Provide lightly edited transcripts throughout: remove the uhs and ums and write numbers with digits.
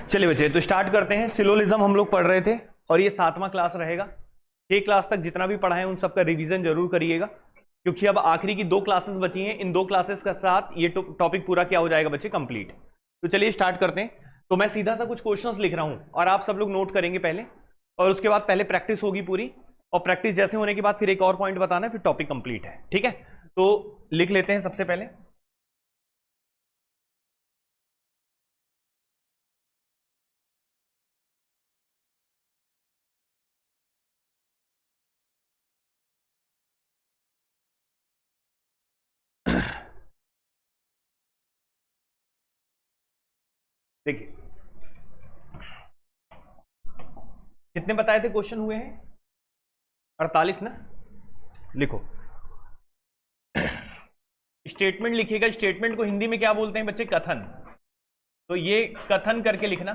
चलिए बच्चे, तो स्टार्ट करते हैं। सिलोजिज्म हम लोग पढ़ रहे थे और ये 7वां क्लास रहेगा। 6 क्लास तक जितना भी पढ़ा है उन सबका रिवीजन जरूर करिएगा, क्योंकि अब आखिरी की 2 क्लासेस बची हैं। इन 2 क्लासेस के साथ ये टॉपिक पूरा क्या हो जाएगा बच्चे, कंप्लीट। तो चलिए स्टार्ट करते हैं। तो मैं सीधा सा कुछ क्वेश्चंस लिख रहा हूं और आप सब लोग नोट करेंगे पहले, और उसके बाद पहले प्रैक्टिस होगी पूरी, और प्रैक्टिस जैसे होने के बाद फिर एक और पॉइंट बताना है, फिर टॉपिक कंप्लीट है। ठीक है, तो लिख लेते हैं सबसे पहले। देखिए, कितने बताए थे क्वेश्चन हुए हैं? 48 ना। लिखो, स्टेटमेंट लिखिएगा। स्टेटमेंट को हिंदी में क्या बोलते हैं बच्चे? कथन। तो ये कथन करके लिखना।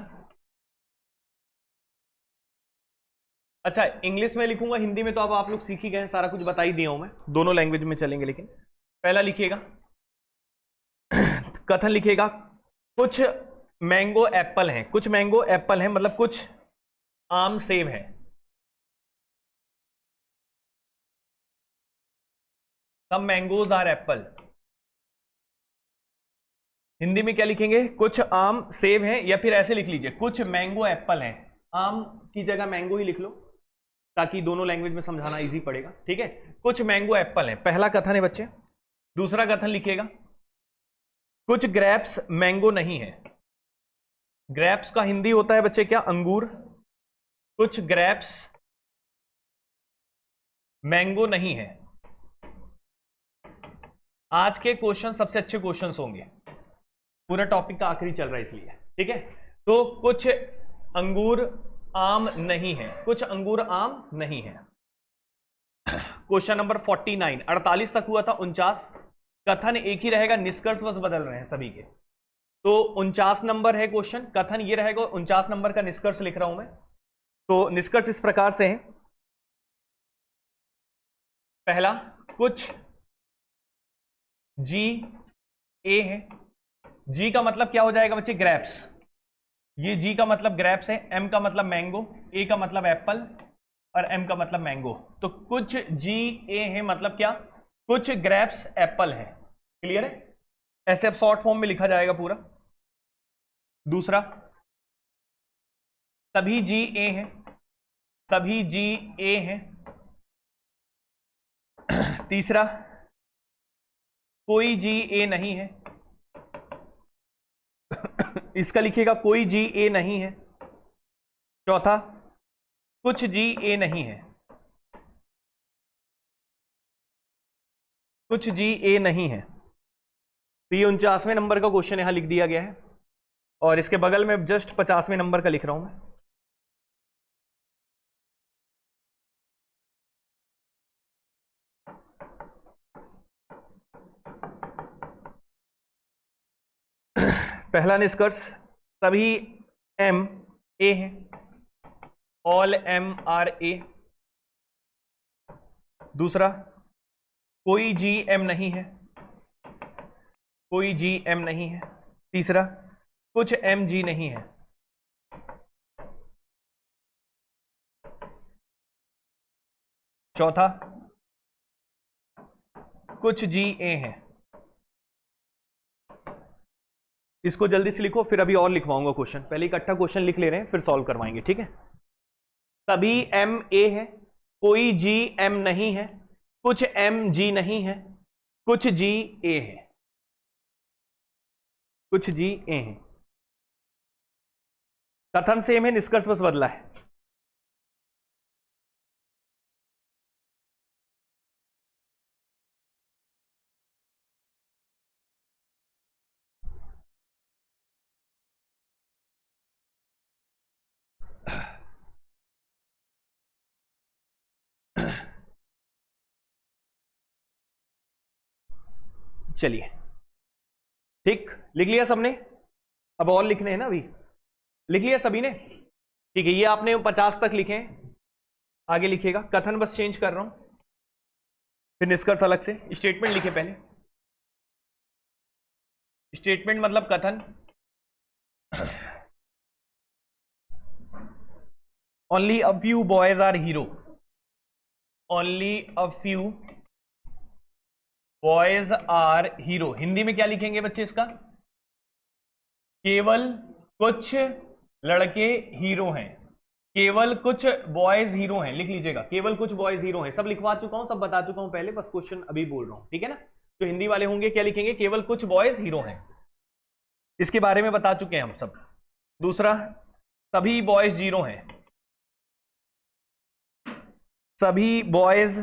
अच्छा, इंग्लिश में लिखूंगा, हिंदी में तो अब आप लोग सीख ही गए, सारा कुछ बता ही दिया हूं मैं। दोनों लैंग्वेज में चलेंगे, लेकिन पहला लिखिएगा, कथन लिखिएगा। कुछ मैंगो एप्पल हैं, कुछ मैंगो एप्पल हैं, मतलब कुछ आम सेब हैं। सम मैंगोज आर एप्पल। हिंदी में क्या लिखेंगे? कुछ आम सेब हैं, या फिर ऐसे लिख लीजिए, कुछ मैंगो एप्पल हैं। आम की जगह मैंगो ही लिख लो, ताकि दोनों लैंग्वेज में समझाना इजी पड़ेगा। ठीक है, कुछ मैंगो एप्पल हैं, पहला कथन है बच्चे। दूसरा कथन लिखिएगा, कुछ ग्रेप्स मैंगो नहीं है। ग्रेप्स का हिंदी होता है बच्चे क्या? अंगूर। कुछ ग्रेप्स मैंगो नहीं है। आज के क्वेश्चन सबसे अच्छे क्वेश्चंस होंगे, पूरा टॉपिक का आखिरी चल रहा है इसलिए। ठीक है, तो कुछ अंगूर आम नहीं है, कुछ अंगूर आम नहीं है। क्वेश्चन नंबर 49, 48 तक हुआ था। 49 कथन एक ही रहेगा, निष्कर्ष बस बदल रहे हैं सभी के। तो 49 नंबर है क्वेश्चन, कथन ये रहेगा, 49 नंबर का निष्कर्ष लिख रहा हूं मैं। तो निष्कर्ष इस प्रकार से है। पहला, कुछ जी ए है। जी का मतलब क्या हो जाएगा बच्चे? ग्रेप्स। ये जी का मतलब ग्रेप्स है, एम का मतलब मैंगो, ए का मतलब एप्पल, और एम का मतलब मैंगो। तो कुछ जी ए है मतलब क्या? कुछ ग्रेप्स एप्पल है। क्लियर है? ऐसे अब शॉर्ट फॉर्म में लिखा जाएगा पूरा। दूसरा, सभी जी ए हैं, सभी जी ए हैं। तीसरा, कोई जी ए नहीं है। इसका लिखिएगा, कोई जी ए नहीं है। चौथा, कुछ जी ए नहीं है, कुछ जी ए नहीं है। तो ये 49वें नंबर का क्वेश्चन यहां लिख दिया गया है, और इसके बगल में जस्ट 50वें नंबर का लिख रहा हूं मैं। पहला निष्कर्ष, सभी एम ए हैं, ऑल एम आर ए। दूसरा, कोई जी एम नहीं है, कोई जी एम नहीं है। तीसरा, कुछ एम जी नहीं है। चौथा, कुछ जी ए हैं। इसको जल्दी से लिखो, फिर अभी और लिखवाऊंगा क्वेश्चन। पहले इकट्ठा क्वेश्चन लिख ले रहे हैं, फिर सॉल्व करवाएंगे। ठीक है, सभी एम ए है, कोई जी एम नहीं है, कुछ एम जी नहीं है, कुछ जी ए है, कुछ जी ए है। कथन सेम है, निष्कर्ष बस बदला है। चलिए, ठीक, लिख लिया सबने? अब और लिखने हैं ना अभी। लिख लिया सभी ने? ठीक है, ये आपने 50 तक लिखे हैं। आगे लिखिएगा, कथन बस चेंज कर रहा हूं, फिर निष्कर्ष अलग से। स्टेटमेंट लिखे पहले। स्टेटमेंट मतलब कथन, only a few boys are hero, only a few boys are hero, Hindi में क्या लिखेंगे बच्चे इसका? केवल कुछ लड़के हीरो हैं, केवल कुछ बॉयज हीरो हैं, लिख लीजिएगा, केवल कुछ बॉयज हीरो हैं। सब लिखवा चुका हूं, सब बता चुका हूं पहले, बस क्वेश्चन अभी बोल रहा हूं, ठीक है ना? तो हिंदी वाले होंगे क्या लिखेंगे? केवल कुछ बॉयज हीरो हैं, इसके बारे में बता चुके हैं हम सब। दूसरा, सभी बॉयज जीरो हैं, सभी बॉयज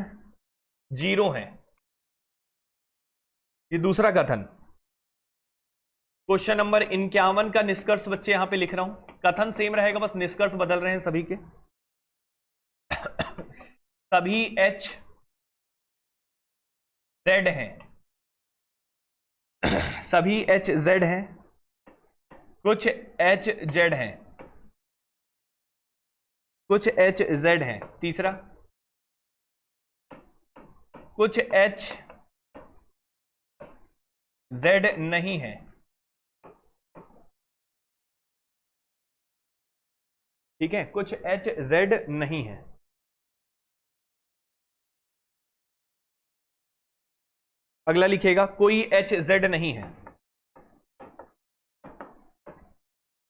जीरो हैं, ये दूसरा कथन। क्वेश्चन नंबर 51 का निष्कर्ष बच्चे यहां पे लिख रहा हूं, कथन सेम रहेगा, बस निष्कर्ष बदल रहे हैं सभी के। सभी एच जेड हैं, सभी एच जेड हैं, कुछ एच जेड हैं, कुछ एच जेड हैं। तीसरा, कुछ एच जेड नहीं है, ठीक है, कुछ एच जेड नहीं है। अगला लिखिएगा, कोई एच जेड नहीं है,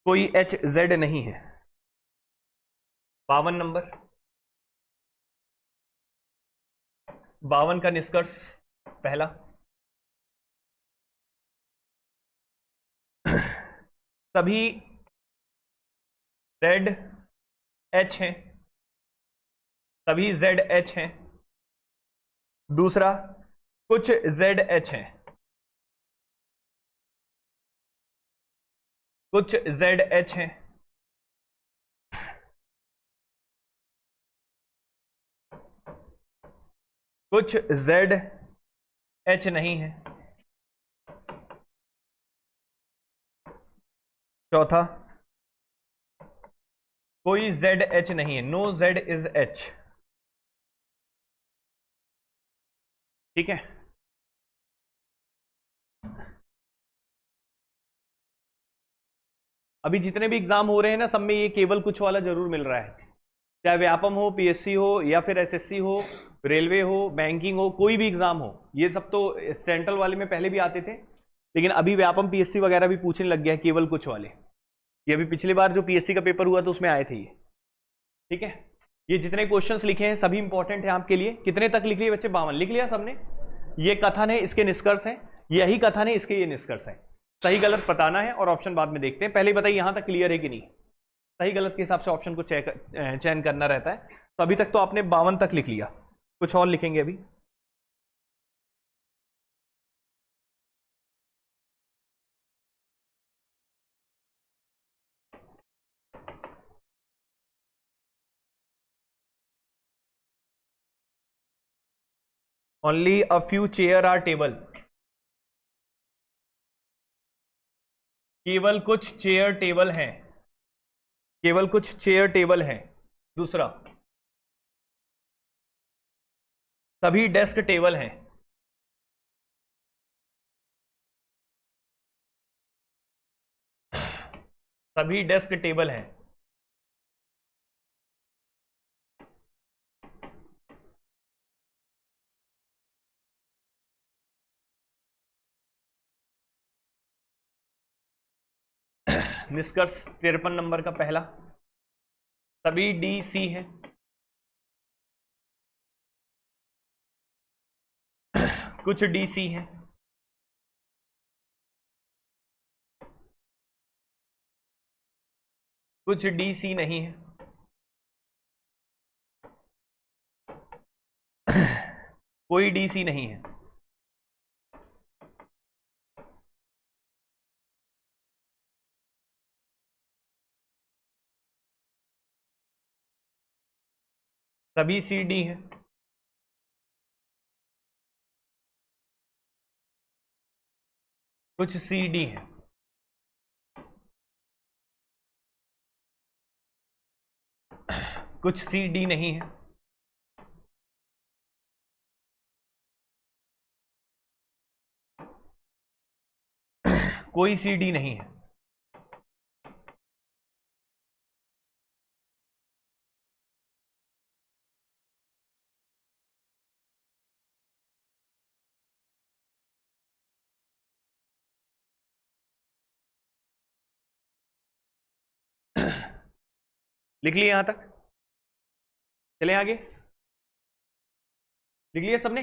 कोई एच जेड नहीं है। 52 नंबर, 52 का निष्कर्ष पहला, सभी जेड एच हैं, सभी जेड एच हैं। दूसरा, कुछ जेड एच हैं, कुछ जेड एच हैं। कुछ जेड एच नहीं है। चौथा, कोई जेड एच नहीं है, नो जेड इज एच, ठीक है। अभी जितने भी एग्जाम हो रहे हैं ना, सब में ये केवल कुछ वाला जरूर मिल रहा है, चाहे व्यापम हो, पीएससी हो, या फिर एसएससी हो, रेलवे हो, बैंकिंग हो, कोई भी एग्जाम हो, ये सब तो सेंट्रल वाले में पहले भी आते थे, लेकिन अभी व्यापम पीएससी वगैरह भी पूछने लग गया है केवल कुछ वाले। ये अभी पिछली बार जो पीएससी का पेपर हुआ था उसमें आए थे ये, ठीक है। ये जितने क्वेश्चंस लिखे हैं सभी इंपॉर्टेंट है आपके लिए। कितने तक लिख लिए बच्चे? 52 लिख लिया सबने? ये कथन है, इसके निष्कर्ष है, यही कथन है, इसके ये निष्कर्ष है। सही गलत बताना है और ऑप्शन बाद में देखते हैं। पहले बताइए यहां तक क्लियर है कि नहीं? सही गलत के हिसाब से ऑप्शन को चयन करना रहता है। तो अभी तक तो आपने 52 तक लिख लिया, कुछ और लिखेंगे अभी। Only a few chair are table, केवल कुछ चेयर टेबल हैं, केवल कुछ चेयर टेबल हैं। दूसरा, सभी डेस्क टेबल हैं, सभी डेस्क टेबल हैं। निष्कर्ष 53 नंबर का पहला, सभी डी सी हैं, कुछ डी सी हैं, कुछ डी सी नहीं है। कोई डी सी नहीं है। सभी सी डी हैं, कुछ सी डी हैं। कुछ सी डी नहीं है। कोई सी डी नहीं है। लिख लिए यहां तक? चले आगे, लिख लिया सबने?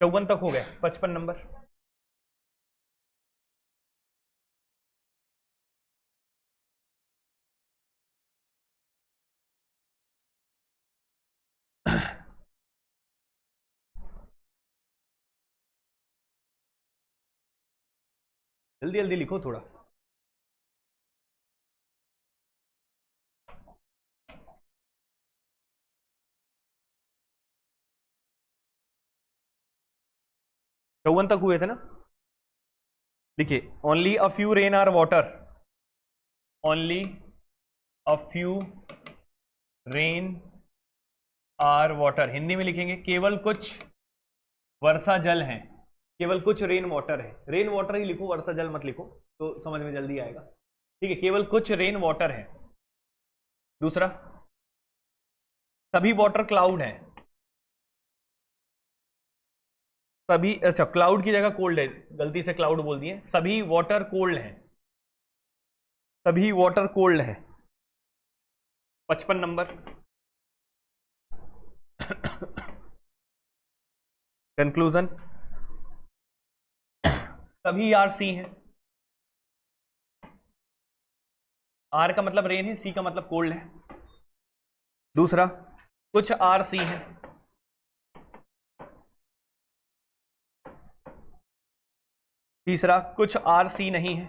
54 तक हो गया, 55 नंबर। जल्दी जल्दी लिखो थोड़ा। चौवन तक हुए थे ना? देखिए, only a few rain are water, only a few rain are water, Hindi में लिखेंगे केवल कुछ वर्षा जल हैं, केवल कुछ रेन वाटर है। रेन वाटर ही लिखो, वर्षा जल मत लिखो, तो समझ में जल्दी आएगा। ठीक है, केवल कुछ रेन वाटर है। दूसरा, सभी वाटर क्लाउड है, सभी, अच्छा क्लाउड की जगह कोल्ड है, गलती से क्लाउड बोल दिए, सभी वाटर कोल्ड है, सभी वाटर कोल्ड है। 55 नंबर। कंक्लूजन, सभी आर सी हैं। आर का मतलब रेन है, सी का मतलब कोल्ड है। दूसरा, कुछ आर सी है। तीसरा, कुछ आर सी नहीं है।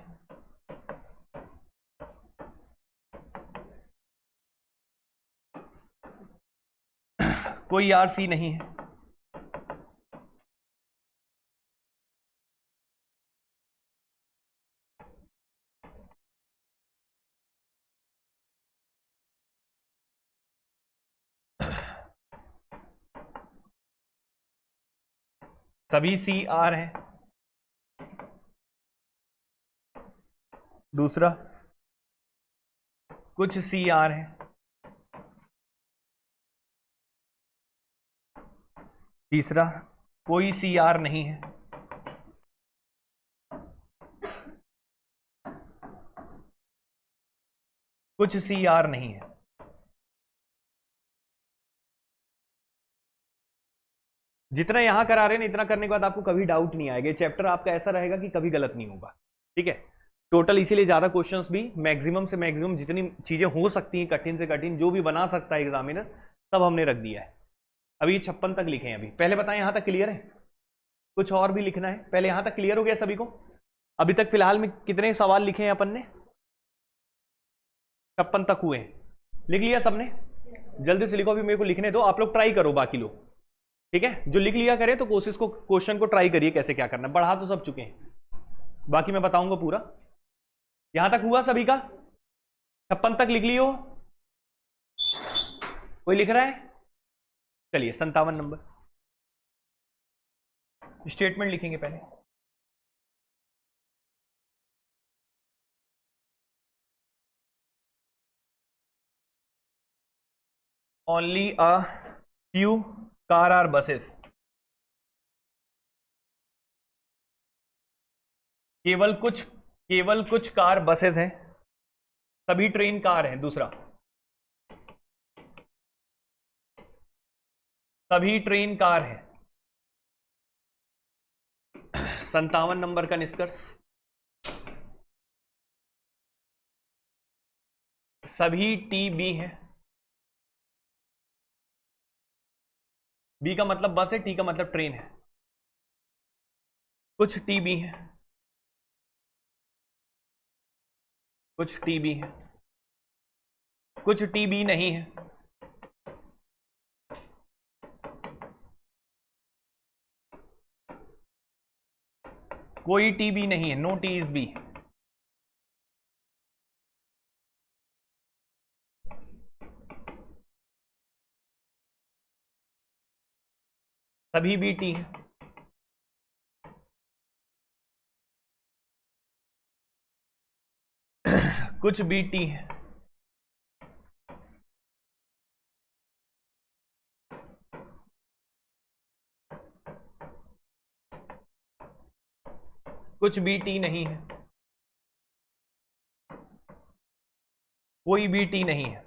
कोई आर सी नहीं है। सभी सी आर हैं। दूसरा, कुछ सी आर हैं। तीसरा, कोई सी आर नहीं है। कुछ सी आर नहीं है। जितना यहां करा रहे हैं, इतना करने के बाद आपको कभी डाउट नहीं आएगा। चैप्टर आपका ऐसा रहेगा कि कभी गलत नहीं होगा। ठीक है, टोटल इसीलिए ज्यादा क्वेश्चंस भी, मैक्सिमम से मैक्सिमम जितनी चीजें हो सकती हैं, कठिन से कठिन जो भी बना सकता है एग्जामिनर, सब हमने रख दिया है। अभी 56 तक लिखे हैं। अभी पहले बताएं, यहां तक क्लियर है? कुछ और भी लिखना है? पहले यहां तक क्लियर हो गया सभी को? अभी तक फिलहाल में कितने सवाल लिखे हैं अपन ने? 56 तक हुए हैं। लिख लिया सबने? जल्दी से लिखो, अभी मेरे को लिखने दो, आप लोग ट्राई करो बाकी लोग। ठीक है, जो लिख लिया करे तो कोशिश को, क्वेश्चन को ट्राई करिए कैसे क्या करना है। बढ़ा तो सब चुके हैं, बाकी मैं बताऊंगा पूरा। यहां तक हुआ सभी का? 56 तक लिख लियो? कोई लिख रहा है? चलिए 57 नंबर स्टेटमेंट लिखेंगे पहले। Only a few car are buses, केवल कुछ कार बसेस हैं, सभी ट्रेन कार हैं। दूसरा, सभी ट्रेन कार हैं। 57 नंबर का निष्कर्ष, सभी टी बी हैं। बी का मतलब बस है, टी का मतलब ट्रेन है। कुछ टी बी हैं, कुछ टी बी हैं, कुछ टी बी नहीं है। कोई टी बी नहीं है, नो टी इज बी। सभी बी टी हैं। कुछ बी टी हैं। कुछ बी टी नहीं है। कोई भी टी नहीं है।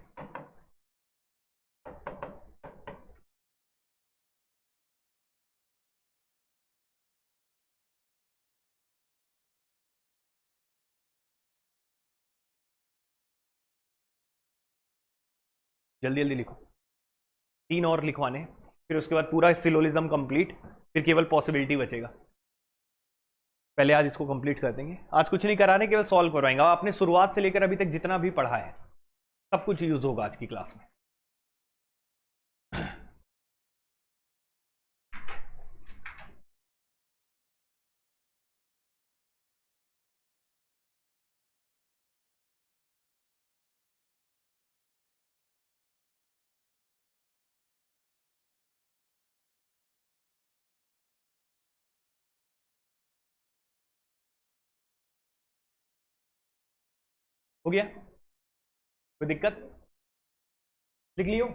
जल्दी जल्दी लिखो, 3 और लिखवाने हैं, फिर उसके बाद पूरा सिलोलिज्म कंप्लीट, फिर केवल पॉसिबिलिटी बचेगा। पहले आज इसको कंप्लीट कर देंगे। आज कुछ नहीं कराने, केवल सॉल्व करवाएंगे। आपने शुरुआत से लेकर अभी तक जितना भी पढ़ा है सब कुछ यूज होगा आज की क्लास में। हो गया, कोई दिक्कत? लिख लियो।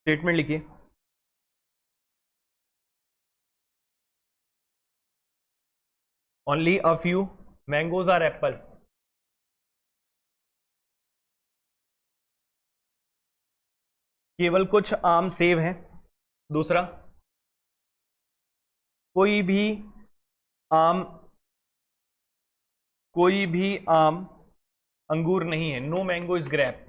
स्टेटमेंट लिखिए। Only a few mangoes are apple. केवल कुछ आम सेब हैं। दूसरा, कोई भी आम अंगूर नहीं है। No mango is grape.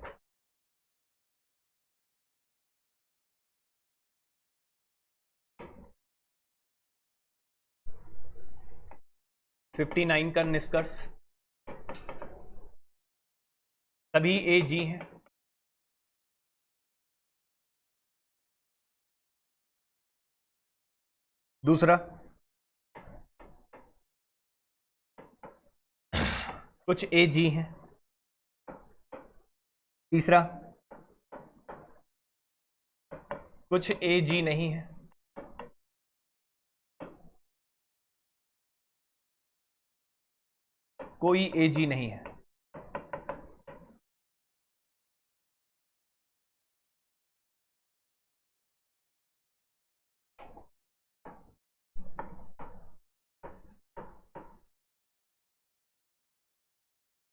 Fifty 59 का निष्कर्ष, सभी ए जी हैं। दूसरा, कुछ ए जी हैं। तीसरा, कुछ ए जी नहीं है। कोई ए जी नहीं है।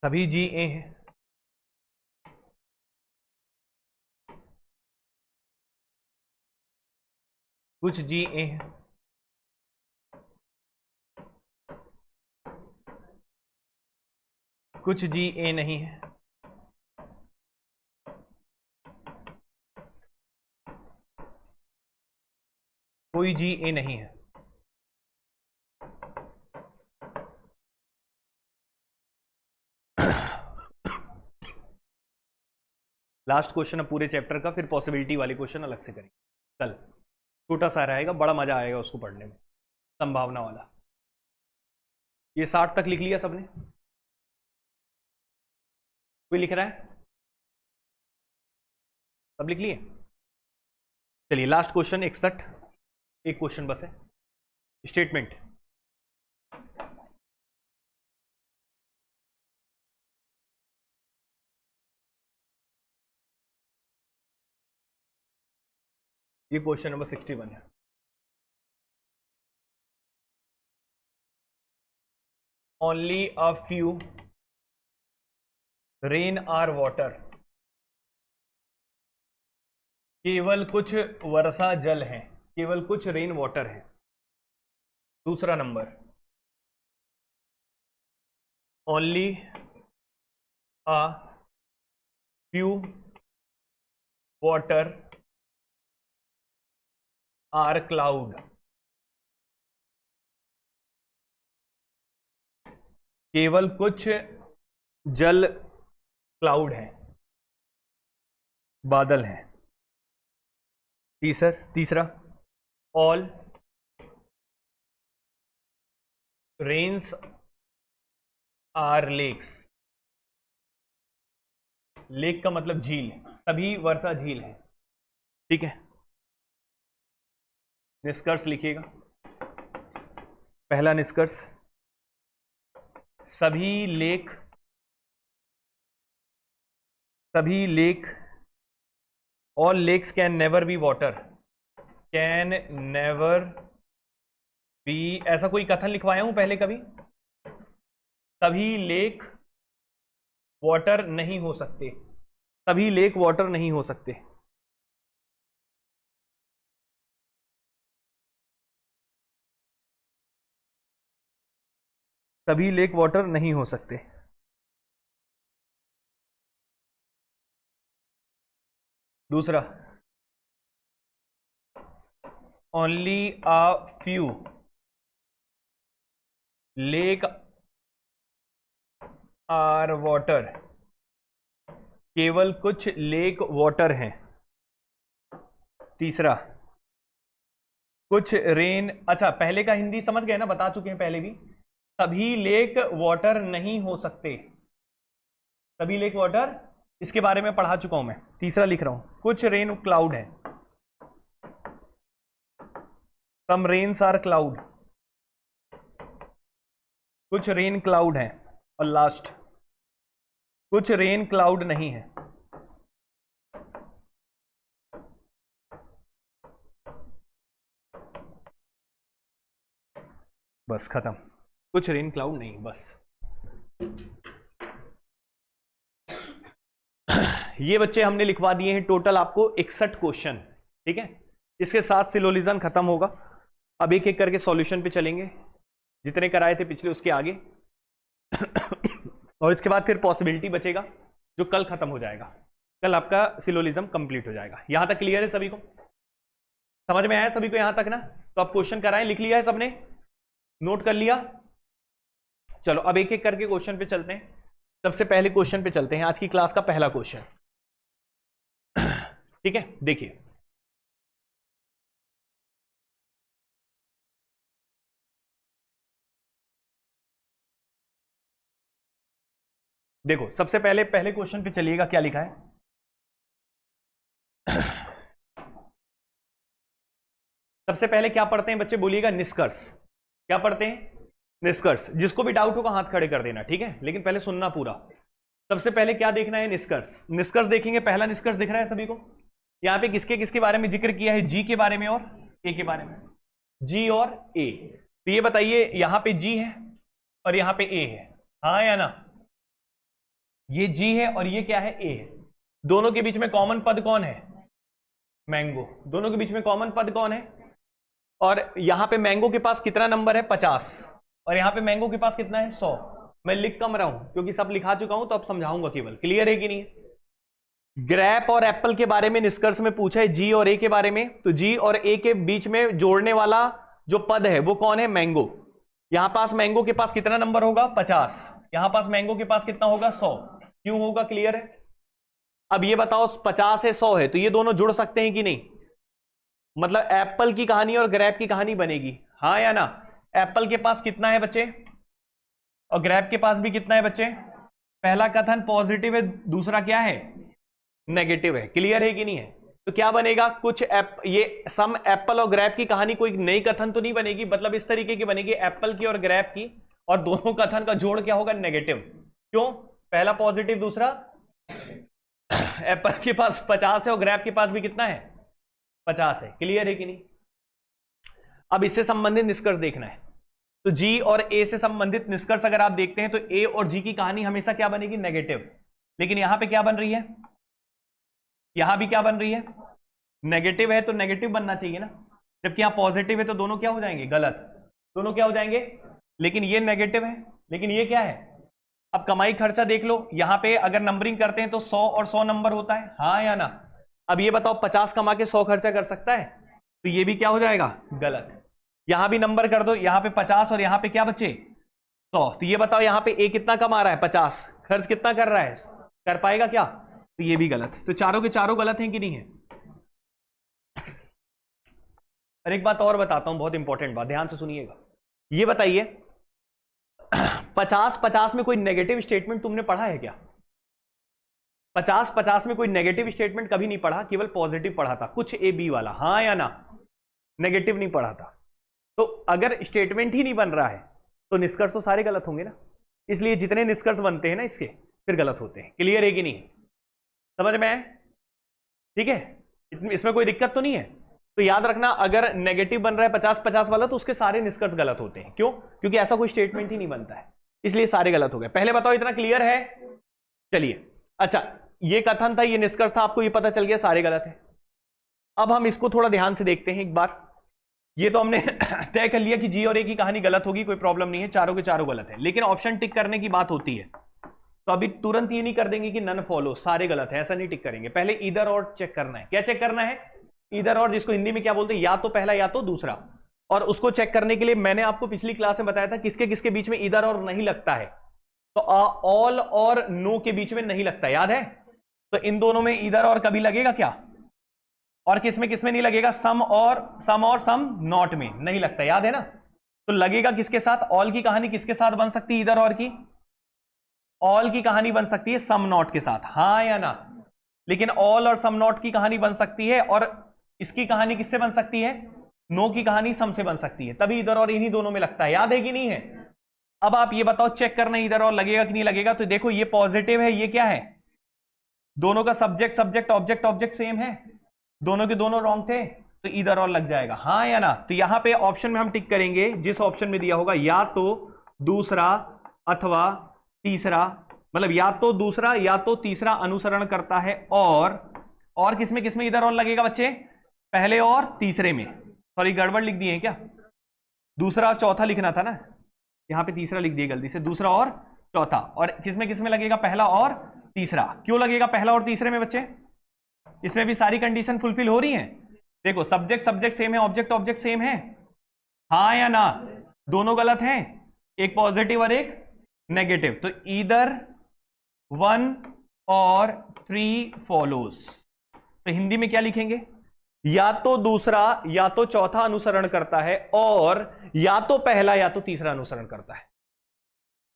सभी जी ए हैं। कुछ जी ए हैं। कुछ जी ए नहीं है। कोई जी ए नहीं है। लास्ट क्वेश्चन है पूरे चैप्टर का, फिर पॉसिबिलिटी वाली क्वेश्चन अलग से करेंगे कल। छोटा सा रहेगा, बड़ा मजा आएगा उसको पढ़ने में, संभावना वाला। ये 60 तक लिख लिया सबने? कोई लिख रहा है? सब लिख लिए? चलिए लास्ट क्वेश्चन 61, एक क्वेश्चन बस है। स्टेटमेंट, ये क्वेश्चन नंबर 61 है। Only a few rain are water. केवल कुछ वर्षा जल है, केवल कुछ रेन वाटर है। दूसरा नंबर, only a few water are cloud. केवल कुछ जल क्लाउड है, बादल हैं। तीसरा, all rains are lakes. Lake का मतलब झील, सभी वर्षा झील है। ठीक है, निष्कर्ष लिखिएगा। पहला निष्कर्ष, सभी lake all lakes can never be water. Can never be, ऐसा कोई कथन लिखवाया हूं पहले कभी? सभी लेक वाटर नहीं हो सकते, सभी लेक वाटर नहीं हो सकते। सभी लेक वाटर नहीं हो सकते। दूसरा, only a few lake are water, केवल कुछ लेक वाटर हैं। तीसरा, कुछ रेन, अच्छा पहले का हिंदी समझ गए ना, बता चुके हैं पहले भी। सभी लेक वाटर नहीं हो सकते, सभी लेक वाटर, इसके बारे में पढ़ा चुका हूं मैं। तीसरा लिख रहा हूं, कुछ रेन क्लाउड है, सम रेन्स आर क्लाउड, कुछ रेन क्लाउड है। और लास्ट, कुछ रेन क्लाउड नहीं है। बस खत्म, कुछ रेन क्लाउड नहीं, बस। ये बच्चे हमने लिखवा दिए हैं टोटल आपको 61 क्वेश्चन, ठीक है। इसके साथ सिलोलिज्म खत्म होगा। अब एक एक करके सॉल्यूशन पे चलेंगे, जितने कराए थे पिछले उसके आगे। और इसके बाद फिर पॉसिबिलिटी बचेगा जो कल खत्म हो जाएगा। कल आपका सिलोलिज्म कंप्लीट हो जाएगा। यहां तक क्लियर है सभी को? समझ में आया सभी को यहां तक ना? तो आप क्वेश्चन कराएं, लिख लिया है सबने, नोट कर लिया? चलो अब एक एक करके क्वेश्चन पे चलते हैं। सबसे पहले क्वेश्चन पे चलते हैं, आज की क्लास का पहला क्वेश्चन, ठीक है। देखिए, देखो सबसे पहले पहले क्वेश्चन पे चलिएगा, क्या लिखा है? सबसे पहले क्या पढ़ते हैं बच्चे, बोलिएगा? निष्कर्ष। क्या पढ़ते हैं? निष्कर्ष। जिसको भी डाउट होगा हाथ खड़े कर देना, ठीक है, लेकिन पहले सुनना पूरा। सबसे पहले क्या देखना है? निष्कर्ष। निष्कर्ष देखेंगे, पहला निष्कर्ष दिख रहा है सभी को? यहां पे किसके किसके बारे में जिक्र किया है? जी के बारे में और ए के बारे में। जी और ए। तो ये बताइए, यहां पे जी है और यहां पे ए है, हाँ या ना? ये जी है और ये क्या है? ए है। दोनों के बीच में कॉमन पद कौन है? मैंगो। दोनों के बीच में कॉमन पद कौन है? और यहां पे मैंगो के पास कितना नंबर है? 50। और यहां पे मैंगो के पास कितना है? 100। मैं लिख कम रहा हूं क्योंकि सब लिखा चुका हूं, तो अब समझाऊंगा केवल। क्लियर है कि नहीं? ग्रेप और एप्पल के बारे में निष्कर्ष में पूछा है, जी और ए के बारे में। तो जी और ए के बीच में जोड़ने वाला जो पद है वो कौन है? मैंगो। यहां पास मैंगो के पास कितना नंबर होगा? 50। यहां पास मैंगो के पास कितना होगा? 100। क्यों होगा? क्लियर है? अब ये बताओ, 50 है 100 है, तो ये दोनों जुड़ सकते हैं कि नहीं? मतलब एप्पल की कहानी और ग्रेप की कहानी बनेगी, हाँ या ना? एप्पल के पास कितना है बच्चे और ग्रेप के पास भी कितना है बच्चे? पहला कथन पॉजिटिव है, दूसरा क्या है? नेगेटिव है। क्लियर है कि नहीं है? तो क्या बनेगा? कुछ ये सम एप्पल और ग्रेप की कहानी कोई नई कथन तो नहीं बनेगी, मतलब इस तरीके की बनेगी, एप्पल की और ग्रेप की, और दोनों कथन का जोड़ क्या होगा? नेगेटिव। क्यों? पहला पॉजिटिव, दूसरा एप्पल के पास 50 है और ग्रेप के पास भी कितना है? 50 है। क्लियर है कि नहीं? अब इससे संबंधित निष्कर्ष देखना है। तो जी और ए से संबंधित निष्कर्ष अगर आप देखते हैं तो ए और जी की कहानी हमेशा क्या बनेगी? नेगेटिव। लेकिन यहां पे क्या बन रही है? यहां भी क्या बन रही है? नेगेटिव है, तो नेगेटिव बनना चाहिए ना। जबकि यहां पॉजिटिव है, तो दोनों क्या हो जाएंगे? गलत। दोनों क्या हो जाएंगे? लेकिन ये नेगेटिव है, लेकिन ये क्या है? अब कमाई खर्चा देख लो, यहां पे अगर नंबरिंग करते हैं तो 100 और 100 नंबर होता है, हाँ या ना? अब ये बताओ, 50 कमा के 100 खर्चा कर सकता है? तो ये भी क्या हो जाएगा? गलत। यहां भी नंबर कर दो, यहां पे 50 और यहां पे क्या बचे? 100। तो ये बताओ, यहां पे ए कितना कमा रहा है? 50। खर्च कितना कर रहा है? कर पाएगा क्या? तो ये भी गलत। तो चारों के चारों गलत हैं कि नहीं है? और एक बात और बताता हूं, बहुत इंपॉर्टेंट बात, ध्यान से सुनिएगा। ये बताइए, 50-50 में कोई नेगेटिव स्टेटमेंट तुमने पढ़ा है क्या? 50-50 में कोई नेगेटिव स्टेटमेंट कभी नहीं पढ़ा, केवल पॉजिटिव पढ़ा था, कुछ ए बी वाला, हाँ या ना? नेगेटिव नहीं पढ़ा था। तो अगर स्टेटमेंट ही नहीं बन रहा है तो निष्कर्ष तो सारे गलत होंगे ना। इसलिए जितने निष्कर्ष बनते हैं ना इसके, फिर गलत होते हैं। क्लियर है कि नहीं? समझ में आए? ठीक है, इसमें कोई दिक्कत तो नहीं है? तो याद रखना, अगर नेगेटिव बन रहा है 50-50 वाला तो उसके सारे निष्कर्ष गलत होते हैं। क्यों? क्योंकि ऐसा कोई स्टेटमेंट ही नहीं बनता है, इसलिए सारे गलत हो गए। पहले बताओ इतना क्लियर है? चलिए, अच्छा ये कथन था, ये निष्कर्ष था, आपको ये पता चल गया सारे गलत है। अब हम इसको थोड़ा ध्यान से देखते हैं एक बार। ये तो हमने तय कर लिया कि जी और ए की कहानी गलत होगी, कोई प्रॉब्लम नहीं है, चारों के चारों गलत है। लेकिन ऑप्शन टिक करने की बात होती है तो अभी तुरंत ये नहीं कर देंगे कि नन फॉलो, सारे गलत है, ऐसा नहीं टिक करेंगे। पहले इधर और चेक करना है। क्या चेक करना है? इधर और, जिसको हिंदी में क्या बोलते हैं, या तो पहला या तो दूसरा। और उसको चेक करने के लिए मैंने आपको पिछली क्लास में बताया था किसके किसके बीच में इधर और नहीं लगता है। तो ऑल और नो के बीच में नहीं लगता, याद है? तो इन दोनों में इधर और कभी लगेगा क्या? और किसमें किसमें नहीं लगेगा? सम और सम नॉट में नहीं लगता, याद है ना? तो लगेगा किसके साथ? ऑल की कहानी किसके साथ बन सकती है? इधर और की ऑल की कहानी बन सकती है सम नॉट के साथ, हाँ या ना? लेकिन ऑल और सम नॉट की कहानी बन सकती है, और इसकी कहानी किससे बन सकती है? नो की कहानी सम से बन सकती है, तभी इधर और इन्हीं दोनों में लगता है। याद है कि नहीं है? अब आप ये बताओ, चेक करना इधर और लगेगा कि नहीं लगेगा। तो देखो ये पॉजिटिव है, ये क्या है? दोनों का subject subject object object same है, दोनों के दोनों रॉन्ग थे, तो इधर और लग जाएगा, हाँ या ना? तो यहां पे ऑप्शन में हम टिक करेंगे जिस ऑप्शन में दिया होगा, या तो दूसरा अथवा तीसरा, मतलब या तो दूसरा या तो तीसरा अनुसरण करता है। और किसमें किसमें इधर और लगेगा बच्चे? पहले और तीसरे में। सॉरी, गड़बड़ लिख दिए हैं क्या? दूसरा और चौथा लिखना था ना, यहां पे तीसरा लिख दिए गलती से, दूसरा और चौथा। और किसमें किसमें लगेगा? पहला और तीसरा। क्यों लगेगा पहला और तीसरे में बच्चे? इसमें भी सारी कंडीशन फुलफिल हो रही हैं। देखो, सब्जेक्ट सब्जेक्ट सेम है, ऑब्जेक्ट ऑब्जेक्ट सेम है, हाँ या ना? दोनों गलत हैं, एक पॉजिटिव और एक नेगेटिव। तो ईदर 1 और 3 फॉलोज। तो हिंदी में क्या लिखेंगे? या तो दूसरा या तो चौथा अनुसरण करता है, और या तो पहला या तो तीसरा अनुसरण करता है।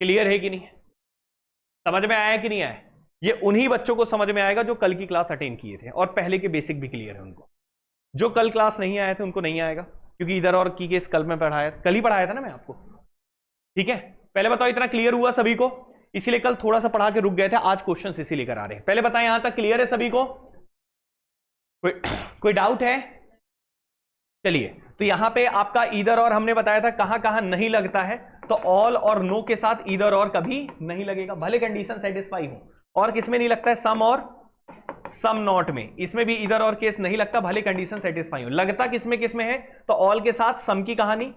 क्लियर है कि नहीं? समझ में आया कि नहीं आया? ये उन्हीं बच्चों को समझ में आएगा जो कल की क्लास अटेंड किए थे, और पहले के बेसिक भी क्लियर है उनको। जो कल क्लास नहीं आए थे उनको नहीं आएगा, क्योंकि इधर और की केस कल में पढ़ाया, कल ही पढ़ाया था ना मैं आपको, ठीक है? पहले बताओ इतना क्लियर हुआ सभी को? इसीलिए कल थोड़ा सा पढ़ा के रुक गए थे, आज क्वेश्चन इसी लेकर आ रहे हैं। पहले बताएं, यहां तक क्लियर है सभी को? कोई डाउट है? चलिए, तो यहां पे आपका इधर और हमने बताया था कहां कहां नहीं लगता है। तो ऑल और नो के साथ इधर और कभी नहीं लगेगा, भले कंडीशन सेटिस्फाई हो। और किसमें नहीं लगता है? सम और सम नॉट में। इसमें भी इधर और केस नहीं लगता, भले कंडीशन सेटिस्फाई हो। लगता किसमें किसमें है? तो ऑल के साथ सम की कहानी,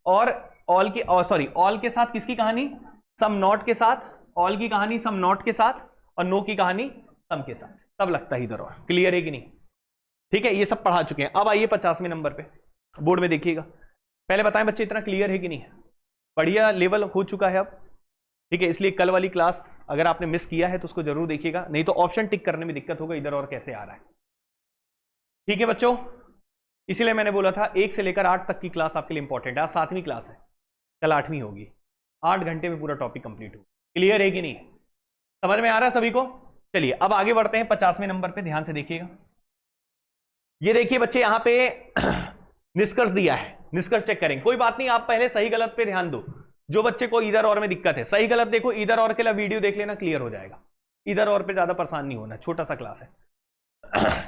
और ऑल के साथ किसकी कहानी? सम नॉट के साथ। ऑल की कहानी सम नॉट के साथ, और नो की कहानी सम के साथ, तब लगता है इधर और। क्लियर है कि नहीं? ठीक है, ये सब पढ़ा चुके हैं। अब आइए 50वें नंबर पे, बोर्ड में देखिएगा। पहले बताएं बच्चे, इतना क्लियर है कि नहीं? बढ़िया लेवल हो चुका है अब, ठीक है? इसलिए कल वाली क्लास अगर आपने मिस किया है तो उसको जरूर देखिएगा, नहीं तो ऑप्शन टिक करने में दिक्कत होगा, इधर और कैसे आ रहा है। ठीक है बच्चों, इसीलिए मैंने बोला था 1 से लेकर 8 तक की क्लास आपके लिए इंपॉर्टेंट है। आज 7वीं क्लास है, कल 8वीं होगी। 8 घंटे में पूरा टॉपिक कंप्लीट होगा। क्लियर है कि नहीं? समझ में आ रहा है सभी को? चलिए अब आगे बढ़ते हैं 50वें नंबर पे, ध्यान से देखिएगा। ये देखिए बच्चे, यहां पे निष्कर्ष दिया है, निष्कर्ष चेक करेंगे। कोई बात नहीं, आप पहले सही गलत पे ध्यान दो। जो बच्चे को इधर और में दिक्कत है, सही गलत देखो, इधर और के लिए वीडियो देख लेना, क्लियर हो जाएगा। इधर और पे ज्यादा परेशान नहीं होना, छोटा सा क्लास है।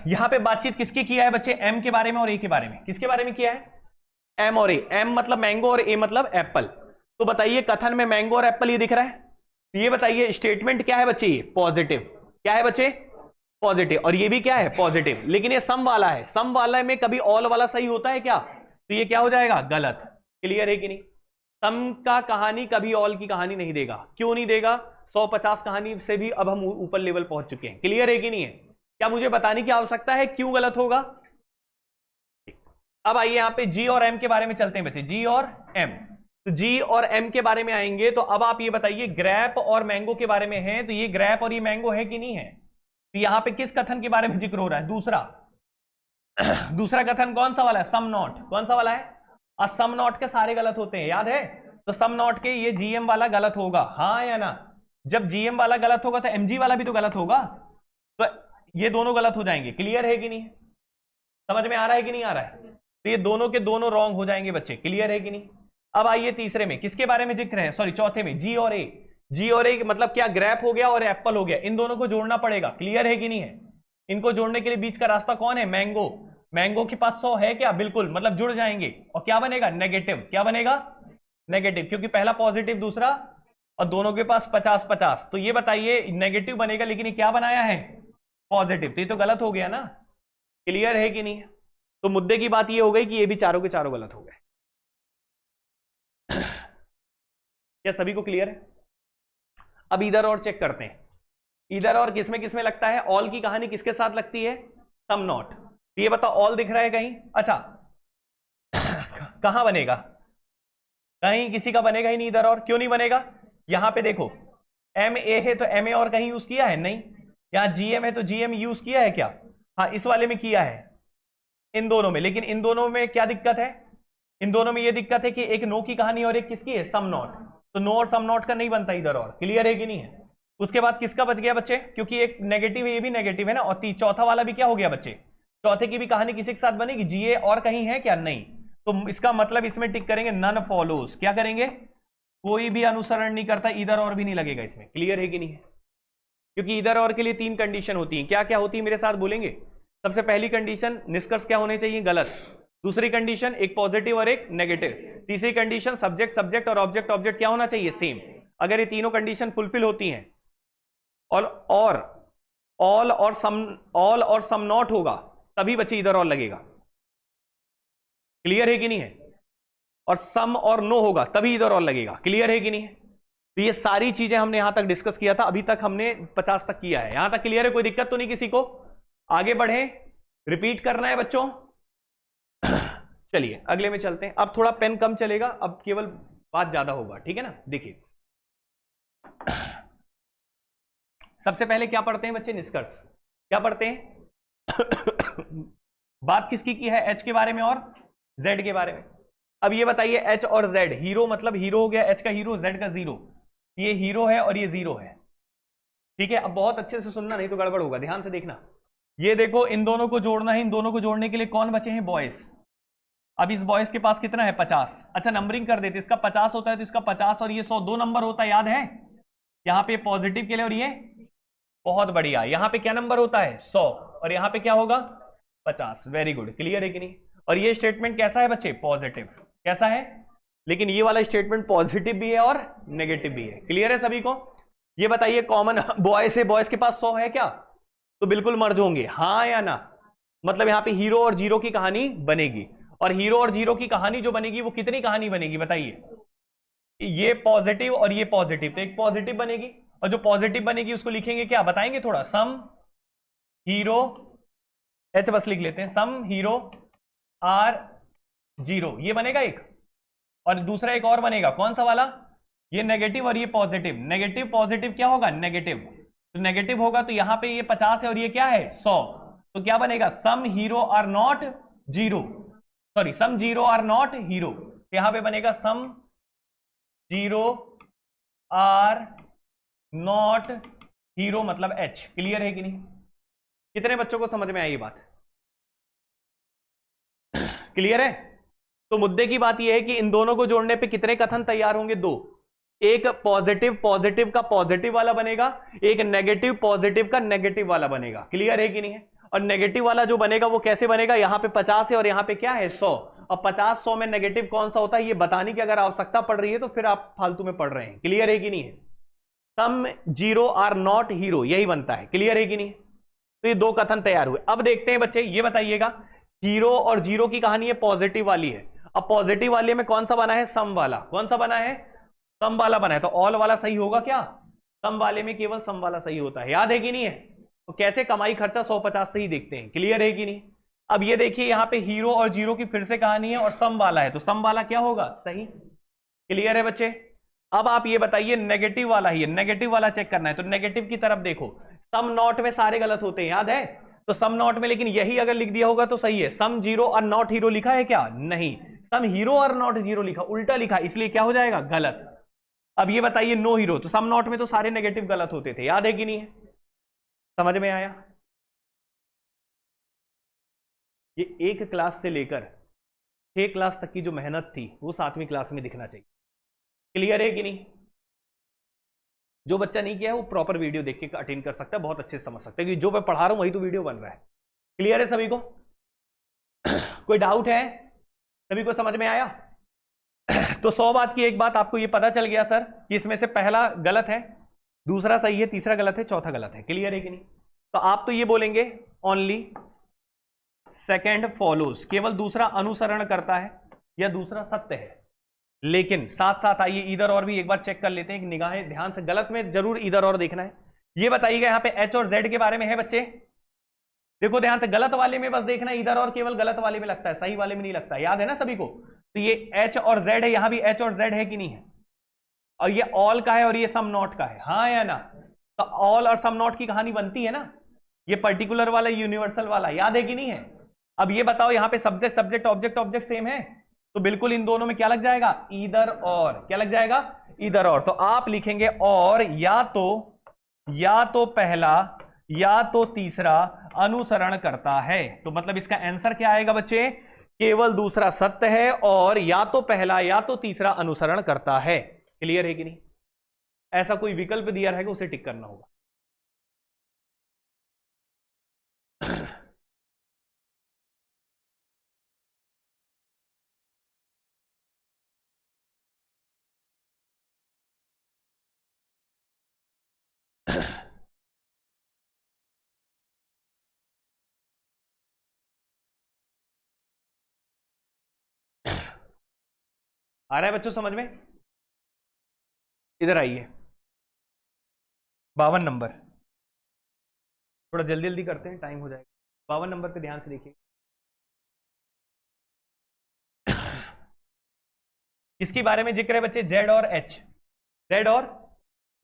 यहां पे बातचीत किसकी किया है बच्चे? एम के बारे में और ए के बारे में। किसके बारे में किया है? एम और ए। एम मतलब मैंगो और ए मतलब एप्पल। तो बताइए, कथन में मैंगो और एप्पल ये दिख रहा है, ये बताइए स्टेटमेंट क्या है बच्चे? ये पॉजिटिव। क्या है बच्चे? पॉजिटिव। और ये भी क्या है? पॉजिटिव। लेकिन ये सम वाला है, सम वाला में कभी ऑल वाला सही होता है क्या? तो ये क्या हो जाएगा? गलत। क्लियर है कि नहीं? सम का कहानी कभी ऑल की कहानी नहीं देगा। क्यों नहीं देगा? 150 कहानी से भी अब हम ऊपर लेवल पहुंच चुके हैं। क्लियर है कि नहीं है? क्या मुझे बताने की आवश्यकता है क्यों गलत होगा? अब आइए यहां पे जी और एम के बारे में चलते हैं बच्चे। जी और एम, तो जी और एम के बारे में आएंगे। तो अब आप ये बताइए, ग्रैप और मैंगो के बारे में है, तो ये ग्रैप और ये मैंगो है कि नहीं है? तो यहां पे किस कथन के बारे में जिक्र हो रहा है? दूसरा। दूसरा कथन कौन सा वाला है? Some not. कौन सा वाला है? और सम नॉट के सारे गलत होते हैं, याद है? तो सम नॉट के ये जीएम वाला गलत होगा, हाँ या ना? जब जीएम वाला गलत होगा तो एमजी वाला भी तो गलत होगा, तो ये दोनों गलत हो जाएंगे। क्लियर है कि नहीं? समझ में आ रहा है कि नहीं आ रहा है? तो ये दोनों के दोनों रॉन्ग हो जाएंगे बच्चे। क्लियर है कि नहीं? अब आइए तीसरे में, किसके बारे में जिक्र है? सॉरी, चौथे में, जी और ए। जी और ए मतलब क्या? ग्रैप हो गया और एप्पल हो गया, इन दोनों को जोड़ना पड़ेगा। क्लियर है कि नहीं है? इनको जोड़ने के लिए बीच का रास्ता कौन है? मैंगो। मैंगो के पास 100 है क्या? बिल्कुल, मतलब जुड़ जाएंगे और क्या बनेगा? नेगेटिव। क्या बनेगा? नेगेटिव, क्योंकि पहला पॉजिटिव दूसरा, और दोनों के पास 50-50। तो ये बताइए नेगेटिव बनेगा, लेकिन ये क्या बनाया है? पॉजिटिव। तो ये तो गलत हो गया ना। क्लियर है कि नहीं? तो मुद्दे की बात ये हो गई कि ये भी चारों के चारों गलत हो गए। क्या सभी को क्लियर है? अब इधर और चेक करते हैं। इधर और किसमें किसमें लगता है? ऑल की कहानी किसके साथ लगती है? Some not. ये बताओ, ऑल दिख रहा है कहीं? अच्छा कहां बनेगा? कहीं किसी का बनेगा ही नहीं इधर और। क्यों नहीं बनेगा? यहां पे देखो, एम ए है तो एम ए और कहीं यूज किया है? नहीं। यहां जीएम है तो जीएम यूज किया है क्या? हाँ, इस वाले में किया है, इन दोनों में। लेकिन इन दोनों में क्या दिक्कत है? इन दोनों में ये दिक्कत है कि एक नो की कहानी और एक किसकी है? Some not. तो नो और सम नॉट का नहीं बनता इधर और। क्लियर है कि नहीं है? उसके बाद किसका बच गया बच्चे? क्योंकि एक नेगेटिव है, ये भी नेगेटिव है ना, और चौथा वाला भी क्या हो गया बच्चे? चौथे की भी कहानी किसी के साथ बनेगी? जीए और कहीं है क्या? नहीं। तो इसका मतलब इसमें टिक करेंगे नन फॉलोज। क्या करेंगे? कोई भी अनुसरण नहीं करता, इधर और भी नहीं लगेगा इसमें। क्लियर है कि नहीं है? क्योंकि इधर और के लिए 3 कंडीशन होती हैं। क्या क्या होती है मेरे साथ बोलेंगे? सबसे पहली कंडीशन, निष्कर्ष क्या होने चाहिए? गलत। दूसरी कंडीशन, एक पॉजिटिव और एक नेगेटिव। तीसरी कंडीशन, सब्जेक्ट सब्जेक्ट और ऑब्जेक्ट ऑब्जेक्ट क्या होना चाहिए? सेम। अगर ये तीनों कंडीशन फुलफिल होती हैं और ऑल और सम नॉट होगा, तभी बच्चे इधर और लगेगा। क्लियर है कि नहीं है? और सम और नो होगा तभी इधर और लगेगा। क्लियर है कि नहीं है? तो ये सारी चीजें हमने यहां तक डिस्कस किया था। अभी तक हमने 50 तक किया है। यहां तक क्लियर है? कोई दिक्कत तो नहीं किसी को? आगे बढ़े, रिपीट करना है बच्चों। चलिए अगले में चलते हैं। अब थोड़ा पेन कम चलेगा, अब केवल बात ज्यादा होगा। ठीक है ना? देखिए, सबसे पहले क्या पढ़ते हैं बच्चे? निष्कर्ष। क्या पढ़ते हैं? बात किसकी की है? एच के बारे में और जेड के बारे में। अब ये बताइए, एच और जेड, हीरो मतलब हीरो हो गया, एच का हीरो, जेड का जीरो। ये हीरो है और ये जीरो है। ठीक है? अब बहुत अच्छे से सुनना, नहीं तो गड़बड़ होगा। ध्यान से देखना। ये देखो, इन दोनों को जोड़ना है। इन दोनों को जोड़ने के लिए कौन बचे हैं? बॉयज। अब इस बॉयज के पास कितना है? 50। अच्छा, नंबरिंग कर देते। इसका 50 होता है तो इसका 50 और ये 100, 2 नंबर होता है, याद है? यहां पे पॉजिटिव के लिए, और ये बहुत बढ़िया। यहां पे क्या नंबर होता है? 100, और यहां पे क्या होगा? 50। Very good. क्लियर है कि नहीं? और ये स्टेटमेंट कैसा है बच्चे? पॉजिटिव। कैसा है? लेकिन ये वाला स्टेटमेंट पॉजिटिव भी है और नेगेटिव भी है। क्लियर है सभी को? ये बताइए, कॉमन बॉय से बॉयज के पास 100 है क्या? तो बिल्कुल मर्ज होंगे, हाँ या ना? मतलब यहां पे हीरो और जीरो की कहानी बनेगी। और हीरो और जीरो की कहानी जो बनेगी वो कितनी कहानी बनेगी बताइए? ये पॉजिटिव और ये पॉजिटिव, तो एक पॉजिटिव बनेगी। और जो पॉजिटिव बनेगी उसको लिखेंगे क्या? बताएंगे थोड़ा। सम हीरो, एच बस लिख लेते हैं, सम हीरो आर जीरो, ये बनेगा एक। और दूसरा एक और बनेगा, कौन सा वाला? ये नेगेटिव और ये पॉजिटिव। नेगेटिव पॉजिटिव क्या होगा? नेगेटिव। तो नेगेटिव होगा तो यहां पे ये 50 है और ये क्या है? 100। तो क्या बनेगा? Some hero are not zero, sorry, some zero are not hero. यहां पे बनेगा some zero are not hero, मतलब एच। क्लियर है कि नहीं? कितने बच्चों को समझ में आई ये बात? क्लियर है? तो मुद्दे की बात यह है कि इन दोनों को जोड़ने पे कितने कथन तैयार होंगे? 2। एक पॉजिटिव पॉजिटिव का पॉजिटिव वाला बनेगा, एक नेगेटिव पॉजिटिव का नेगेटिव वाला बनेगा। क्लियर है कि नहीं है? और नेगेटिव वाला जो बनेगा वो कैसे बनेगा? यहां पे 50 है और यहां पे क्या है? 100। और 50-100 में नेगेटिव कौन सा होता है ये बताने की अगर आवश्यकता पड़ रही है तो फिर आप फालतू में पढ़ रहे हैं। क्लियर है कि नहीं है? Some zero are not hero, यही बनता है। क्लियर है कि नहीं? तो ये 2 कथन तैयार हुए। अब देखते हैं बच्चे, ये बताइएगा, हीरो और जीरो की कहानी है पॉजिटिव वाली है। अब पॉजिटिव वाले में कौन सा बना है? सम वाला। कौन सा बना है? सम वाला बना है। तो ऑल वाला सही होगा क्या? सम वाले में केवल सम वाला सही होता है। याद है कि नहीं है? तो कैसे कमाई खर्चा 150 से ही देखते हैं। क्लियर है कि नहीं? अब ये देखिए, यहां पे हीरो और जीरो की फिर से कहानी है और सम वाला है, तो सम वाला क्या होगा? सही। क्लियर है बच्चे? अब आप ये बताइए, नेगेटिव वाला ही है, नेगेटिव वाला चेक करना है। तो नेगेटिव की तरफ देखो, सम नॉट में सारे गलत होते हैं, याद है? तो सम नॉट में लेकिन यही अगर लिख दिया होगा तो सही है। सम जीरो और नॉट हीरो लिखा है क्या? नहीं। सम हीरो और नॉट जीरो लिखा, उल्टा लिखा, इसलिए क्या हो जाएगा? गलत। अब ये बताइए, नो हीरो, तो सम नॉट में तो सारे नेगेटिव गलत होते थे, याद है कि नहीं है? समझ में आया? ये 1 क्लास से लेकर 6 क्लास तक की जो मेहनत थी वो 7वीं क्लास में दिखना चाहिए। क्लियर है कि नहीं? जो बच्चा नहीं किया है वो प्रॉपर वीडियो देख के अटेंड कर सकता है, बहुत अच्छे से समझ सकता है कि जो मैं पढ़ा रहा हूं वही तो वीडियो बन रहा है। क्लियर है सभी को? कोई डाउट है? सभी को समझ में आया? तो 100 बात की एक बात आपको ये पता चल गया सर कि इसमें से पहला गलत है, दूसरा सही है, तीसरा गलत है, चौथा गलत है। क्लियर है कि नहीं? तो आप तो ये बोलेंगे ओनली सेकंड फॉलोज, केवल दूसरा अनुसरण करता है या दूसरा सत्य है। लेकिन साथ साथ आइए इधर और भी एक बार चेक कर लेते हैं, निगाहें ध्यान से, गलत में जरूर इधर और देखना है। ये बताइएगा यहाँ पे एच और जेड के बारे में है बच्चे? देखो ध्यान से, गलत वाले में बस देखना है, इधर और केवल गलत वाले में लगता है, सही वाले में नहीं लगता। याद है ना सभी को? तो ये एच और जेड है, यहां भी एच और जेड है कि नहीं है? और ये ऑल का है और ये सम नॉट का है, हाँ या ना? तो ऑल और सम नॉट की कहानी बनती है ना, ये पर्टिकुलर वाला यूनिवर्सल वाला, याद है कि नहीं है? अब ये बताओ यहाँ पे subject subject object object same है, तो बिल्कुल इन दोनों में क्या लग जाएगा? ईदर और। क्या लग जाएगा? ईदर और। तो आप लिखेंगे और या तो पहला या तो तीसरा अनुसरण करता है। तो मतलब इसका आंसर क्या आएगा बच्चे? केवल दूसरा सत्य है और या तो पहला या तो तीसरा अनुसरण करता है। क्लियर है कि नहीं? ऐसा कोई विकल्प दिया रहेगा उसे टिक करना होगा। आ रहा है बच्चों समझ में? इधर आइए, 52 नंबर, थोड़ा जल्दी जल्दी करते हैं, टाइम हो जाएगा। 52 नंबर पे ध्यान से देखिए। किसके बारे में जिक्र है बच्चे? जेड और एच। जेड और,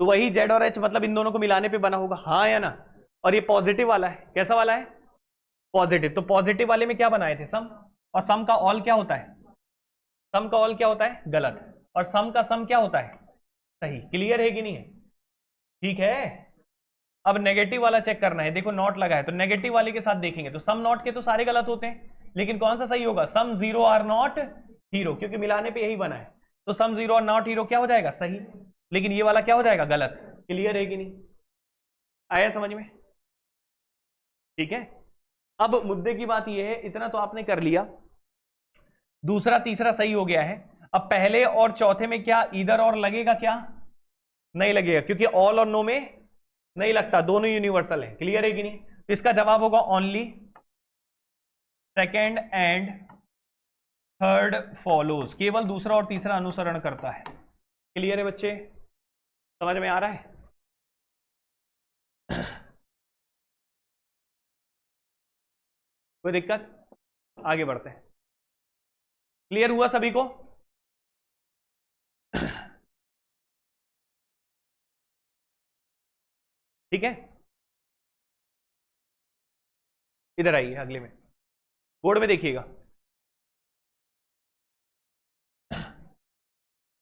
तो वही जेड और एच मतलब इन दोनों को मिलाने पे बना होगा, हाँ या ना? और ये पॉजिटिव वाला है, कैसा वाला है? पॉजिटिव। तो पॉजिटिव वाले में क्या बनाए थे? सम। और सम का ऑल क्या होता है? सम का ऑल क्या होता है? गलत। और सम का सम क्या होता है? सही। क्लियर है कि नहीं है? ठीक है। अब नेगेटिव वाला चेक करना है, देखो नॉट लगा है, तो नेगेटिव वाले के साथ देखेंगे तो सम नॉट के तो सारे गलत होते हैं, लेकिन कौन सा सही होगा? Some zero are not hero, क्योंकि मिलाने पे यही बना है। तो सम जीरो और नॉट हीरो क्या हो जाएगा? सही। लेकिन ये वाला क्या हो जाएगा? गलत। क्लियर है कि नहीं? आया समझ में? ठीक है। अब मुद्दे की बात यह है, इतना तो आपने कर लिया, दूसरा तीसरा सही हो गया है। अब पहले और चौथे में क्या इधर और लगेगा? क्या नहीं लगेगा, क्योंकि ऑल और नो में नहीं लगता, दोनों यूनिवर्सल है। क्लियर है कि नहीं? तो इसका जवाब होगा only second and third follows, केवल दूसरा और तीसरा अनुसरण करता है। क्लियर है बच्चे? समझ में आ रहा है? कोई दिक्कत? आगे बढ़ते हैं। क्लियर हुआ सभी को? ठीक है। इधर आइए अगले में, बोर्ड में देखिएगा,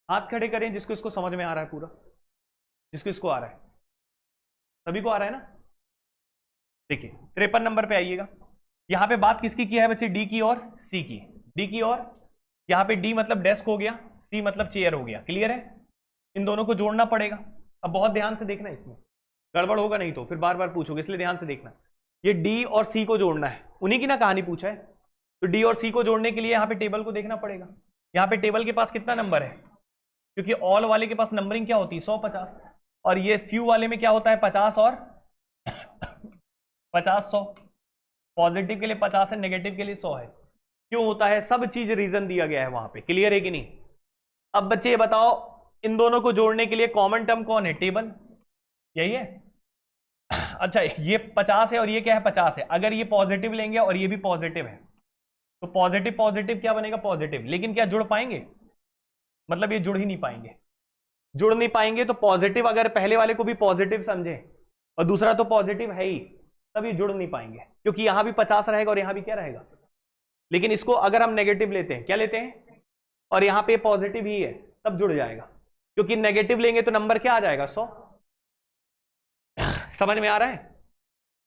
हाथ खड़े करें जिसको इसको समझ में आ रहा है पूरा, जिसको इसको आ रहा है। सभी को आ रहा है ना? देखिए 53 नंबर पे आइएगा। यहां पे बात किसकी की है बच्चे? डी की और सी की। डी की और, यहां पे डी मतलब डेस्क हो गया, सी मतलब चेयर हो गया। क्लियर है? इन दोनों को जोड़ना पड़ेगा। अब बहुत ध्यान से देखना, इसमें गड़बड़ होगा नहीं तो फिर बार बार पूछोगे, इसलिए ध्यान से देखना। ये डी और सी को जोड़ना है, उन्हीं की ना कहानी पूछा है, तो डी और सी को जोड़ने के लिए यहाँ पे टेबल को देखना पड़ेगा। यहाँ पे टेबल के पास कितना नंबर है? क्योंकि ऑल वाले के पास नंबरिंग क्या होती है? 100 50, और ये फ्यू वाले में क्या होता है? 50 और 50 100। पॉजिटिव के लिए 50 है, नेगेटिव के लिए 100 है। क्यों होता है? सब चीज रीजन दिया गया है वहां पे। क्लियर है कि नहीं? अब बच्चे ये बताओ, इन दोनों को जोड़ने के लिए कॉमन टर्म कौन है? टेबल, यही है। अच्छा ये 50 है और ये क्या है? 50 है। अगर ये पॉजिटिव लेंगे और ये भी पॉजिटिव है, तो पॉजिटिव पॉजिटिव क्या बनेगा? पॉजिटिव। लेकिन क्या जुड़ पाएंगे? मतलब ये जुड़ ही नहीं पाएंगे। जुड़ नहीं पाएंगे तो पॉजिटिव अगर पहले वाले को भी पॉजिटिव समझे और दूसरा तो पॉजिटिव है ही, तब ये जुड़ नहीं पाएंगे, क्योंकि यहां भी 50 रहेगा और यहां भी क्या रहेगा? लेकिन इसको अगर हम नेगेटिव लेते हैं, क्या लेते हैं, और यहां पे पॉजिटिव ही है, तब जुड़ जाएगा। क्योंकि नेगेटिव लेंगे तो नंबर क्या आ जाएगा? 100। समझ में आ रहा है?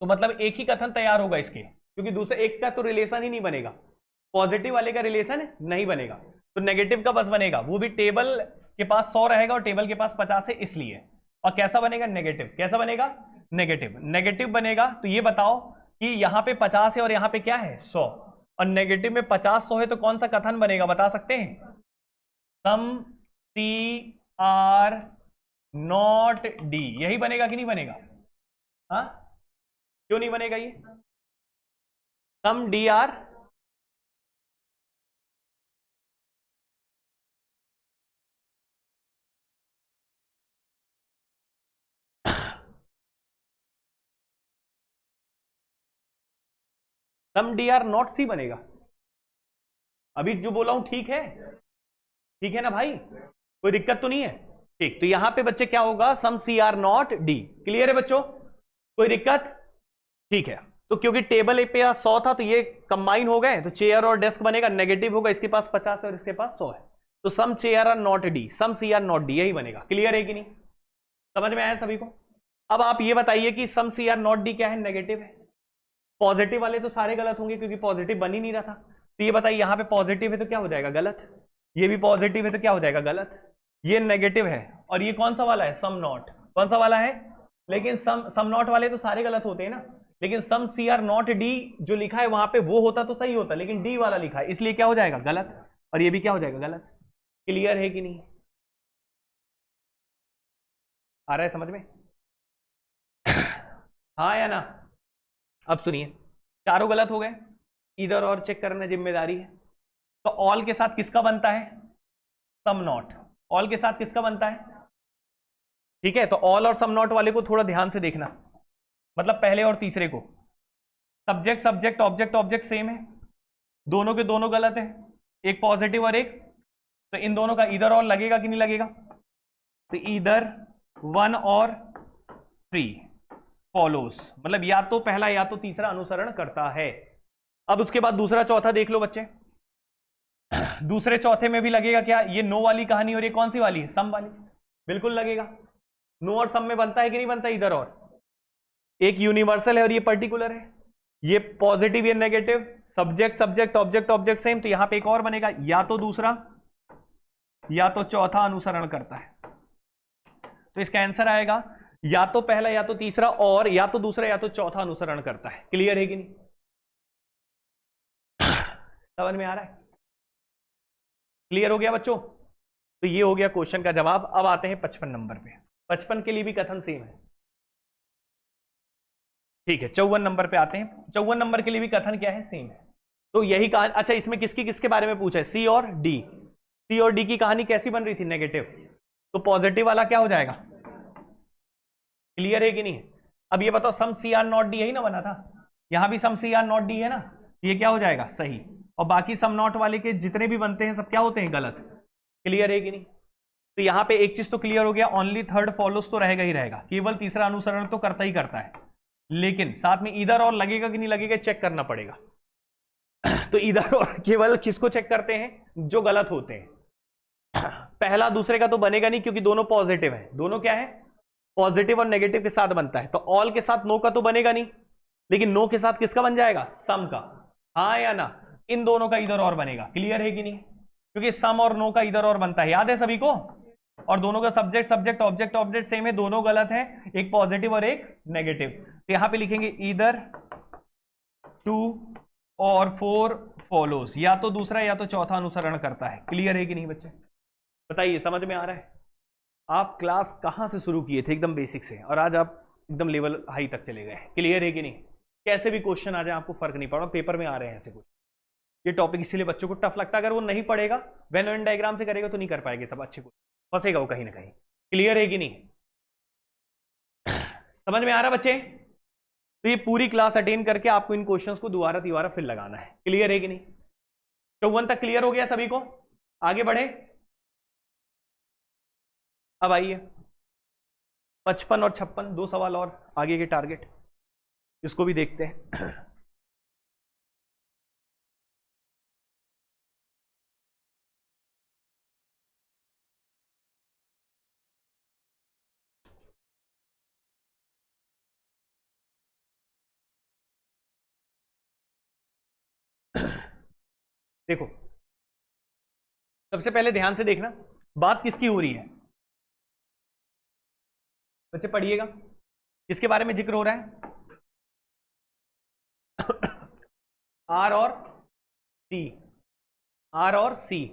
तो मतलब एक ही कथन तैयार होगा इसके, क्योंकि दूसरे एक का तो रिलेशन ही नहीं बनेगा, पॉजिटिव वाले का रिलेशन नहीं बनेगा, तो नेगेटिव का बस बनेगा। वो भी टेबल के पास 100 रहेगा और टेबल के पास 50 है इसलिए। और कैसा बनेगा? नेगेटिव। कैसा बनेगा? नेगेटिव। नेगेटिव बनेगा। तो ये बताओ कि यहां पे 50 है और यहां पे क्या है? 100। और नेगेटिव में 50-100 है तो कौन सा कथन बनेगा बता सकते हैं? सम सी आर नॉट डी, यही बनेगा कि नहीं बनेगा? हाँ, क्यों नहीं बनेगा ये? Some D are some D are not C बनेगा। अभी जो बोला हूं ठीक है ना भाई, कोई दिक्कत तो नहीं है? ठीक, तो यहां पे बच्चे क्या होगा? Some C are not D. Clear है बच्चों, कोई दिक्कत? ठीक है, तो क्योंकि टेबल ए पे 100 था तो ये कंबाइन हो गए, तो चेयर और डेस्क बनेगा, नेगेटिव होगा, इसके पास 50 है और इसके पास 100 है, तो some chair are not D, some C are not D, यही बनेगा। क्लियर है कि नहीं? समझ में आया सभी को? अब आप ये बताइए कि सम सी आर नॉट डी क्या है? नेगेटिव है। पॉजिटिव वाले तो सारे गलत होंगे क्योंकि पॉजिटिव बन ही नहीं रहा था। तो ये बताइए, यहां पे पॉजिटिव है तो क्या हो जाएगा? गलत। ये भी पॉजिटिव है तो क्या हो जाएगा? गलत। ये नेगेटिव है और ये कौन सा वाला है? Some not. कौन सा वाला है? लेकिन सम नॉट वाले तो सारे गलत होते हैं ना, लेकिन सम सी आर नॉट डी जो लिखा है वहां पे वो होता तो सही होता, लेकिन डी वाला लिखा है इसलिए क्या हो जाएगा? गलत। और ये भी क्या हो जाएगा? गलत। क्लियर है कि नहीं? आ रहा है समझ में? हाँ या ना? अब सुनिए, चारों गलत हो गए, इधर और चेक करना जिम्मेदारी है। तो ऑल के साथ किसका बनता है? Some not. ऑल के साथ किसका बनता है? ठीक है, तो ऑल और सम नॉट वाले को थोड़ा ध्यान से देखना, मतलब पहले और तीसरे को। Subject subject object object same है, दोनों के दोनों गलत है, एक पॉजिटिव और एक, तो इन दोनों का इधर और लगेगा कि नहीं लगेगा? तो इधर वन और थ्री फॉलोस, मतलब या तो पहला या तो तीसरा अनुसरण करता है। अब उसके बाद दूसरा चौथा देख लो बच्चे, दूसरे चौथे में भी लगेगा क्या? ये नो वाली कहानी और ये कौन सी वाली है? सम वाली। बिल्कुल लगेगा। नो और सम में बनता है कि नहीं बनता? इधर और एक यूनिवर्सल है और ये पर्टिकुलर है, ये पॉजिटिव ये negative, subject subject object object same, तो यहां पे एक और बनेगा, या तो दूसरा या तो चौथा अनुसरण करता है। तो इसका आंसर आएगा या तो पहला या तो तीसरा, और या तो दूसरा या तो चौथा अनुसरण करता है। क्लियर है कि नहीं? समझ में आ रहा है? क्लियर हो गया बच्चों? तो ये हो गया क्वेश्चन का जवाब। अब आते हैं 55 नंबर पे। 55 के लिए भी कथन सेम है। ठीक है, 54 नंबर पे आते हैं। 54 नंबर के लिए भी कथन क्या है? सेम है। तो यही कहा। अच्छा, इसमें किसकी किसके बारे में पूछा है? सी और डी। सी और डी की कहानी कैसी बन रही थी? नेगेटिव, तो पॉजिटिव वाला क्या हो जाएगा? क्लियर है कि नहीं? अब ये बताओ, सम सी आर नॉट डी यही ना बना था, यहां भी सम सी आर नॉट डी है ना, ये क्या हो जाएगा? सही। और बाकी सम नॉट वाले के जितने भी बनते हैं सब क्या होते हैं? गलत। क्लियर है कि नहीं? तो यहां पे एक चीज तो क्लियर हो गया, ओनली थर्ड फॉलोस तो रहेगा ही रहेगा, केवल तीसरा अनुसरण तो करता ही करता है, लेकिन साथ में इधर और लगेगा कि नहीं लगेगा चेक करना पड़ेगा। तो इधर और केवल किसको चेक करते हैं? जो गलत होते हैं। पहला दूसरे का तो बनेगा नहीं क्योंकि दोनों पॉजिटिव है। दोनों क्या है? पॉजिटिव और नेगेटिव के साथ बनता है। तो ऑल के साथ नो का तो बनेगा नहीं, लेकिन नो के साथ किसका बन जाएगा? सम का। हाँ या ना? इन दोनों का इधर और बनेगा। क्लियर है कि नहीं? क्योंकि सम और नो का इधर और बनता है, याद है सभी को? और दोनों का subject subject object object same है, दोनों गलत है, एक पॉजिटिव और एक नेगेटिव। तो यहां पे लिखेंगे इधर 2 और 4 फॉलोज, या तो दूसरा या तो चौथा अनुसरण करता है। क्लियर है कि नहीं बच्चे? बताइए, समझ में आ रहा है? आप क्लास कहां से शुरू किए थे? एकदम बेसिक से, और आज आप एकदम लेवल हाई तक चले गए। क्लियर है कि नहीं? कैसे भी क्वेश्चन आ जाए आपको फर्क नहीं पड़ा, पेपर में आ रहे हैं ऐसे कुछ। ये टॉपिक इसीलिए बच्चों को टफ लगता है, अगर वो नहीं पढ़ेगा, वेन एंड डायग्राम से करेगा तो नहीं कर पाएंगे सब अच्छे को, फंसेगा वो कहीं ना कहीं। क्लियर है कि नहीं? समझ में आ रहा बच्चे? तो ये पूरी क्लास अटेंड करके आपको इन क्वेश्चंस को दोबारा तिबारा फिर लगाना है। क्लियर है कि नहीं? 54 तक क्लियर हो गया सभी को? आगे बढ़े। अब आइए 55 और 56, 2 सवाल और आगे के टारगेट, इसको भी देखते हैं। देखो, सबसे पहले ध्यान से देखना, बात किसकी हो रही है? बच्चे पढ़िएगा, किसके बारे में जिक्र हो रहा है? आर और सी, आर और सी,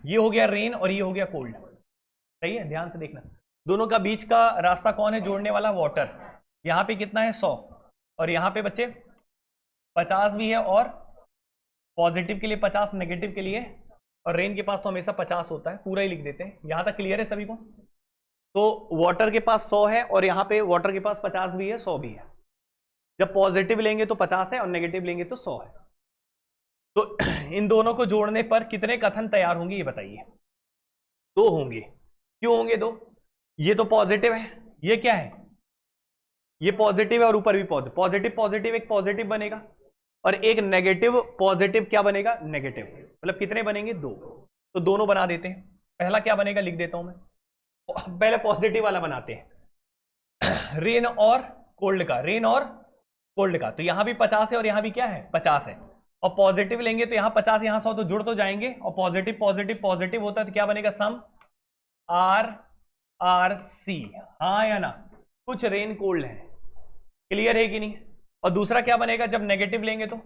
ये हो गया रेन और ये हो गया कोल्ड। सही है, ध्यान से देखना। दोनों का बीच का रास्ता कौन है जोड़ने वाला? वाटर। यहां पे कितना है? 100, और यहां पे बच्चे 50 भी है, और पॉजिटिव के लिए 50, नेगेटिव के लिए, और रेन के पास तो हमेशा 50 होता है। पूरा ही लिख देते हैं। यहां तक क्लियर है सभी को? तो वाटर के पास 100 है, और यहां पे वाटर के पास 50 भी है, 100 भी है। जब पॉजिटिव लेंगे तो 50 है, और नेगेटिव लेंगे तो 100 है। तो इन दोनों को जोड़ने पर कितने कथन तैयार होंगे ये बताइए? 2 होंगे। क्यों होंगे 2? ये तो पॉजिटिव है, ये क्या है? ये पॉजिटिव है, और ऊपर भी पॉजिटिव। पॉजिटिव पॉजिटिव एक पॉजिटिव बनेगा, और एक नेगेटिव पॉजिटिव क्या बनेगा? नेगेटिव। मतलब कितने बनेंगे? 2। तो दोनों बना देते हैं। पहला क्या बनेगा लिख देता हूं मैं, पहले पॉजिटिव वाला बनाते हैं। रेन और कोल्ड का, रेन और कोल्ड का। तो यहां भी 50 है, और यहां भी क्या है? 50 है। और पॉजिटिव लेंगे तो यहां 50 यहां 100 तो जुड़ तो जाएंगे, और पॉजिटिव पॉजिटिव पॉजिटिव होता है तो क्या बनेगा? Some are are C. हाँ या ना? कुछ रेन कोल्ड है। क्लियर है कि नहीं? और दूसरा क्या बनेगा जब नेगेटिव लेंगे? तो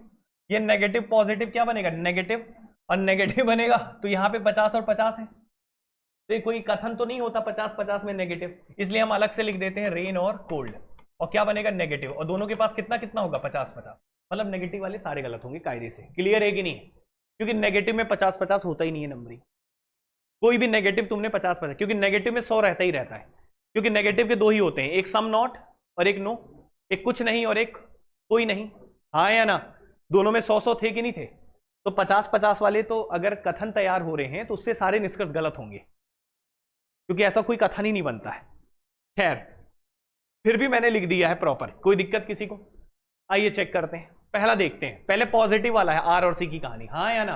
ये नेगेटिव पॉजिटिव क्या बनेगा? नेगेटिव, और नेगेटिव बनेगा तो यहां पे 50 और 50 है, तो ये कोई कथन तो नहीं होता 50 50 में नेगेटिव, इसलिए हम अलग से लिख देते हैं रेन और कोल्ड। और क्या बनेगा? नेगेटिव। और दोनों के पास कितना कितना होगा? 50 50। मतलब नेगेटिव वाले सारे गलत होंगे कायदे से। क्लियर है कि नहीं? क्योंकि नेगेटिव में 50 50 होता ही नहीं है नंबरिंग। कोई भी नेगेटिव तुमने 50 50, क्योंकि नेगेटिव में 100 रहता ही रहता है। क्योंकि नेगेटिव के 2 ही होते हैं, एक सम नॉट और एक नो, एक कुछ नहीं और एक कोई नहीं। हाँ या ना? दोनों में 100 100 थे कि नहीं थे? तो 50 50 वाले तो अगर कथन तैयार हो रहे हैं तो उससे सारे निष्कर्ष गलत होंगे, क्योंकि ऐसा कोई कथन ही नहीं बनता है। खैर, फिर भी मैंने लिख दिया है प्रॉपर। कोई दिक्कत किसी को? आइए चेक करते हैं। पहला देखते हैं, पहले पॉजिटिव वाला है आर और सी की कहानी। हाँ या ना?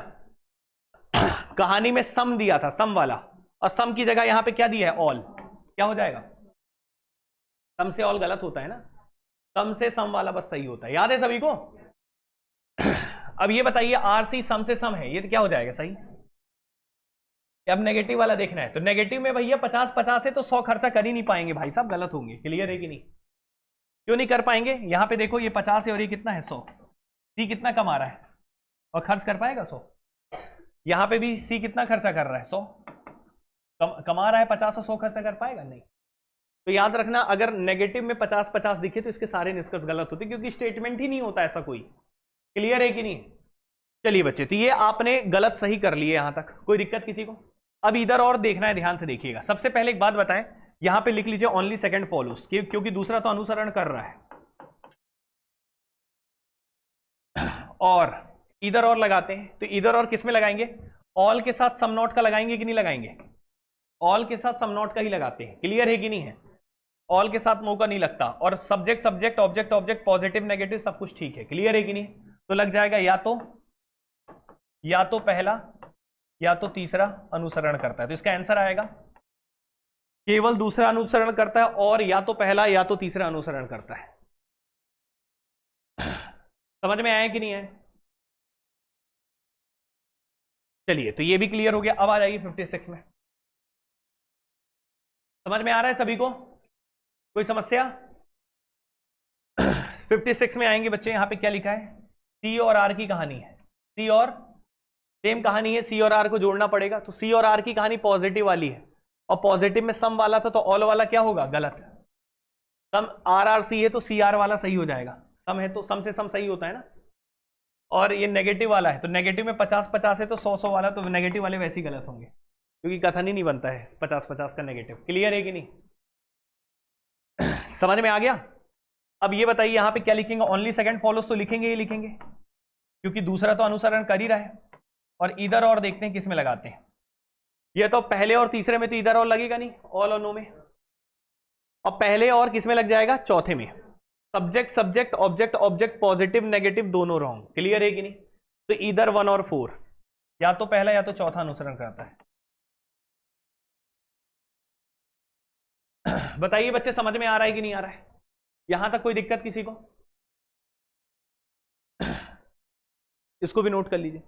कहानी में सम दिया था, सम वाला, और सम की जगह यहां पे क्या दिया है? ऑल। क्या हो जाएगा? सम से ऑल गलत होता है ना, सम से सम वाला बस सही होता है। याद है सभी को? अब ये बताइए, आर सी सम से सम है, ये तो क्या हो जाएगा? सही। अब नेगेटिव वाला देखना है, तो नेगेटिव में भैया 50 50 है तो 100 खर्चा कर ही नहीं पाएंगे भाई साहब, गलत होंगे। क्लियर है कि नहीं? क्यों नहीं कर पाएंगे? यहां पे देखो, ये 50 है और ये कितना है? 100। सी कितना कमा रहा है और खर्च कर पाएगा? 100। यहां पे भी सी कितना खर्चा कर रहा है? 100। कमा रहा है 50 और 100 खर्चा कर पाएगा? नहीं। तो याद रखना, अगर नेगेटिव में 50 50 दिखे तो इसके सारे निष्कर्ष गलत होते, क्योंकि स्टेटमेंट ही नहीं होता ऐसा कोई। क्लियर है कि नहीं? चलिए बच्चे, तो ये आपने गलत सही कर लिए यहां तक। कोई दिक्कत किसी को? अब इधर और देखना है, ध्यान से देखिएगा। सबसे पहले एक बात बताएं, यहां पे लिख लीजिए ओनली सेकंड फॉलोस, क्योंकि दूसरा तो अनुसरण कर रहा है। और इधर और लगाते हैं, तो इधर और किस में लगाएंगे? ऑल के साथ सम नॉट का लगाएंगे कि नहीं लगाएंगे? ऑल के साथ सम नॉट का ही लगाते हैं। क्लियर है कि नहीं है? ऑल के साथ नो का नहीं लगता। और subject subject object object positive negative सब कुछ ठीक है। क्लियर है कि नहीं? तो लग जाएगा या तो पहला या तो तीसरा अनुसरण करता है, तो इसका आंसर आएगा केवल दूसरा अनुसरण करता है, और या तो पहला या तो तीसरा अनुसरण करता है। समझ में आया कि नहीं है? चलिए, तो ये भी क्लियर हो गया। अब आ जाइए 56 में। समझ में आ रहा है सभी को? कोई समस्या? 56 में आएंगे बच्चे, यहां पे क्या लिखा है? सी और आर की कहानी है। सी और सेम कहानी है, सी और आर को जोड़ना पड़ेगा। तो सी और आर की कहानी पॉजिटिव वाली है, और पॉजिटिव में सम वाला था, तो ऑल वाला क्या होगा? गलत। सम आर आर सी है तो सी आर वाला सही हो जाएगा। सम है तो सम से सम सही होता है ना। और ये नेगेटिव वाला है, तो नेगेटिव में 50 50 है तो 100 100 वाला, तो नेगेटिव वाले वैसे ही गलत होंगे, क्योंकि कथन ही नहीं बनता है 50 50 का नेगेटिव। क्लियर है कि नहीं? समझ में आ गया? अब ये बताइए, यहां पे क्या लिखेंगे? ओनली सेकंड फॉलोस तो लिखेंगे ही लिखेंगे, क्योंकि दूसरा तो अनुसरण कर ही रहा है। और इधर और देखते हैं किस में लगाते हैं। ये तो पहले और तीसरे में तो इधर और लगेगा नहीं, ऑल और नो में। और पहले और किस में लग जाएगा? चौथे में। Subject subject object object positive negative दोनों रॉन्ग। क्लियर है कि नहीं? तो इधर 1 और 4, या तो पहला या तो चौथा अनुसरण करता है। बताइए बच्चे, समझ में आ रहा है कि नहीं आ रहा है? यहां तक कोई दिक्कत किसी को? इसको भी नोट कर लीजिए।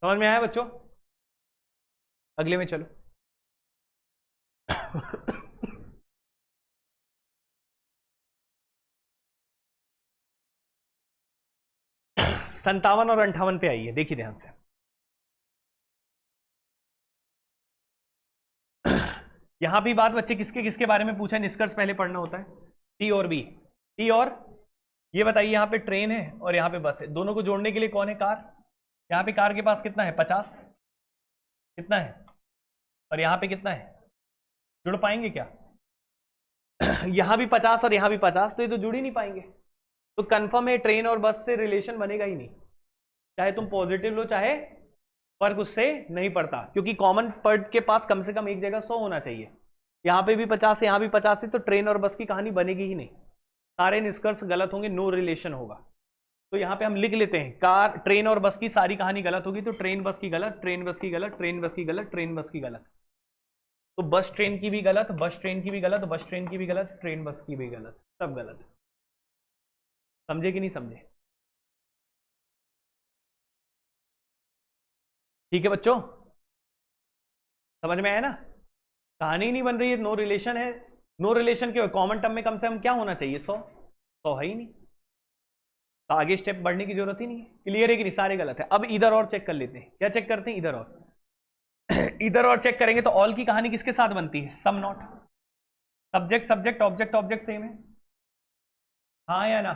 समझ में आया बच्चों? अगले में चलो। 57 और 58 पे आइए, देखिए ध्यान से। यहां भी बात बच्चे किसके किसके बारे में पूछा, निष्कर्ष पहले पढ़ना होता है। टी और बी, टी और ये बताइए, यहाँ पे ट्रेन है और यहाँ पे बस है, दोनों को जोड़ने के लिए कौन है? कार। यहाँ पे कार के पास कितना है? 50। कितना है? और यहाँ पे कितना है? जुड़ पाएंगे क्या? यहाँ भी 50 और यहाँ भी 50, तो ये तो जुड़ ही नहीं पाएंगे। तो कंफर्म है ट्रेन और बस से रिलेशन बनेगा ही नहीं, चाहे तुम पॉजिटिव लो चाहे, फर्क उससे नहीं पड़ता, क्योंकि कॉमन पर्ट के पास कम से कम एक जगह 100 होना चाहिए। यहाँ पे भी 50 है, यहाँ भी 50 है, तो ट्रेन और बस की कहानी बनेगी ही नहीं, सारे निष्कर्ष गलत होंगे, नो रिलेशन होगा। तो यहाँ पे हम लिख लेते हैं, कार ट्रेन और बस की सारी कहानी गलत होगी, तो ट्रेन बस की गलत, ट्रेन बस की गलत, ट्रेन बस की गलत, ट्रेन बस की गलत। तो बस ट्रेन की भी गलत, बस ट्रेन की भी गलत, बस ट्रेन की भी गलत, ट्रेन बस की भी गलत, सब गलत। समझे कि नहीं समझे? ठीक है बच्चों, समझ में आया ना? कहानी नहीं बन रही है, नो रिलेशन है। नो रिलेशन क्यों? कॉमन टर्म में कम से कम क्या होना चाहिए? 100। 100 है ही नहीं, तो आगे स्टेप बढ़ने की जरूरत ही नहीं है। क्लियर है कि नहीं? सारे गलत है। अब इधर और चेक कर लेते हैं। क्या चेक करते हैं? इधर और। इधर और चेक करेंगे तो ऑल की कहानी किसके साथ बनती है? Some not. Subject subject object object same है, हाँ या ना?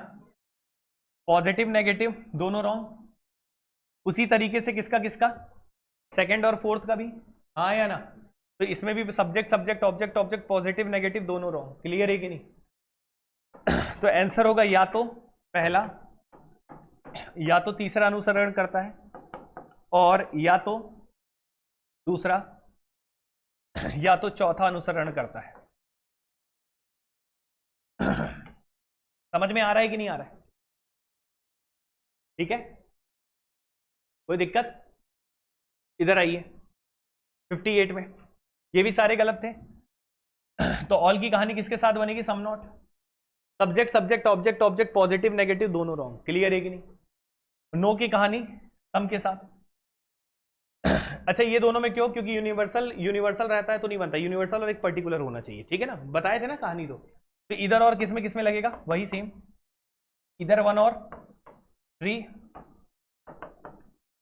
पॉजिटिव नेगेटिव दोनों रॉन्ग। उसी तरीके से किसका किसका? सेकंड और फोर्थ का भी, हाँ या ना? तो इसमें भी subject subject object object positive negative दोनों रॉन्ग। क्लियर है कि नहीं? तो आंसर होगा या तो पहला, या तो तीसरा अनुसरण करता है, और या तो दूसरा, या तो चौथा अनुसरण करता है। समझ में आ रहा है कि नहीं आ रहा है? ठीक है, कोई दिक्कत? इधर आइए 58 में, ये भी सारे गलत थे। तो ऑल की कहानी किसके साथ बनेगी? Some not. Subject subject object object positive negative दोनों रॉन्ग। क्लियर है कि नहीं? नो की कहानी सम के साथ। अच्छा, ये दोनों में क्यों? क्योंकि यूनिवर्सल यूनिवर्सल रहता है तो नहीं बनता, यूनिवर्सल और एक पर्टिकुलर होना चाहिए। ठीक है ना, बताए थे ना कहानी। तो इधर और किसमें किसमें लगेगा? वही सेम, इधर 1 और 3,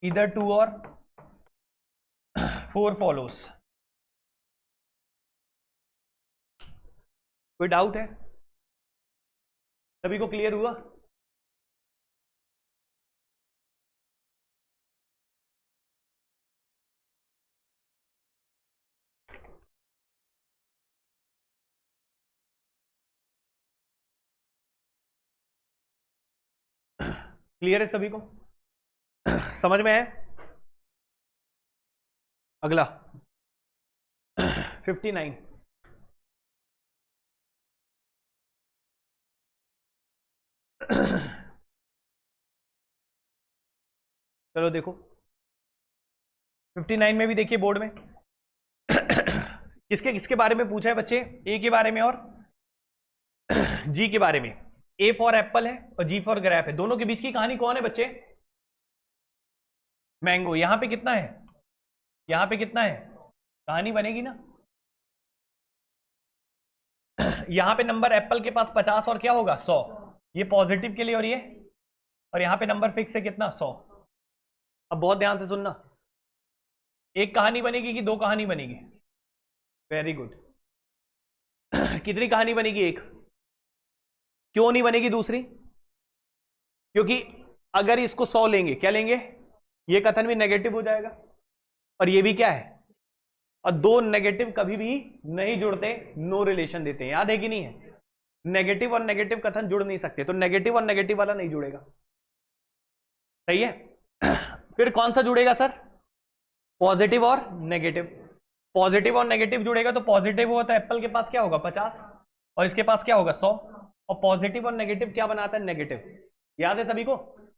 इधर 2 और 4 फॉलोस। कोई डाउट है? सभी को क्लियर हुआ? क्लियर है सभी को? समझ में है? अगला 59। चलो देखो 59 में भी देखिए बोर्ड में किसके किसके बारे में पूछा है बच्चे? ए के बारे में और जी के बारे में। ए फॉर एप्पल है और जी फॉर ग्रेप है, दोनों के बीच की कहानी कौन है बच्चे? मैंगो। यहां पे कितना है? यहां पे कितना है? कहानी बनेगी ना। यहां पे नंबर एप्पल के पास 50 और क्या होगा? 100। ये पॉजिटिव के लिए और ये, और यहां पे नंबर फिक्स है कितना? 100। अब बहुत ध्यान से सुनना, एक कहानी बनेगी कि दो कहानी बनेगी? Very good. कितनी कहानी बनेगी? एक। क्यों नहीं बनेगी दूसरी? क्योंकि अगर इसको 100 लेंगे, क्या लेंगे? ये कथन भी नेगेटिव हो जाएगा और ये भी क्या है? और दो नेगेटिव कभी भी नहीं जुड़ते, नो रिलेशन देते हैं, याद है कि नहीं है? नेगेटिव और नेगेटिव कथन जुड़ नहीं सकते, तो नेगेटिव और नेगेटिव वाला नहीं जुड़ेगा। सही है? फिर कौन सा जुड़ेगा सर? पॉजिटिव और नेगेटिव। पॉजिटिव और नेगेटिव जुड़ेगा तो पॉजिटिव हुआ तो एप्पल के पास क्या होगा? 50, और इसके पास क्या होगा? 100। और पॉजिटिव और नेगेटिव क्या बनाता है? नेगेटिव। याद है सभी को?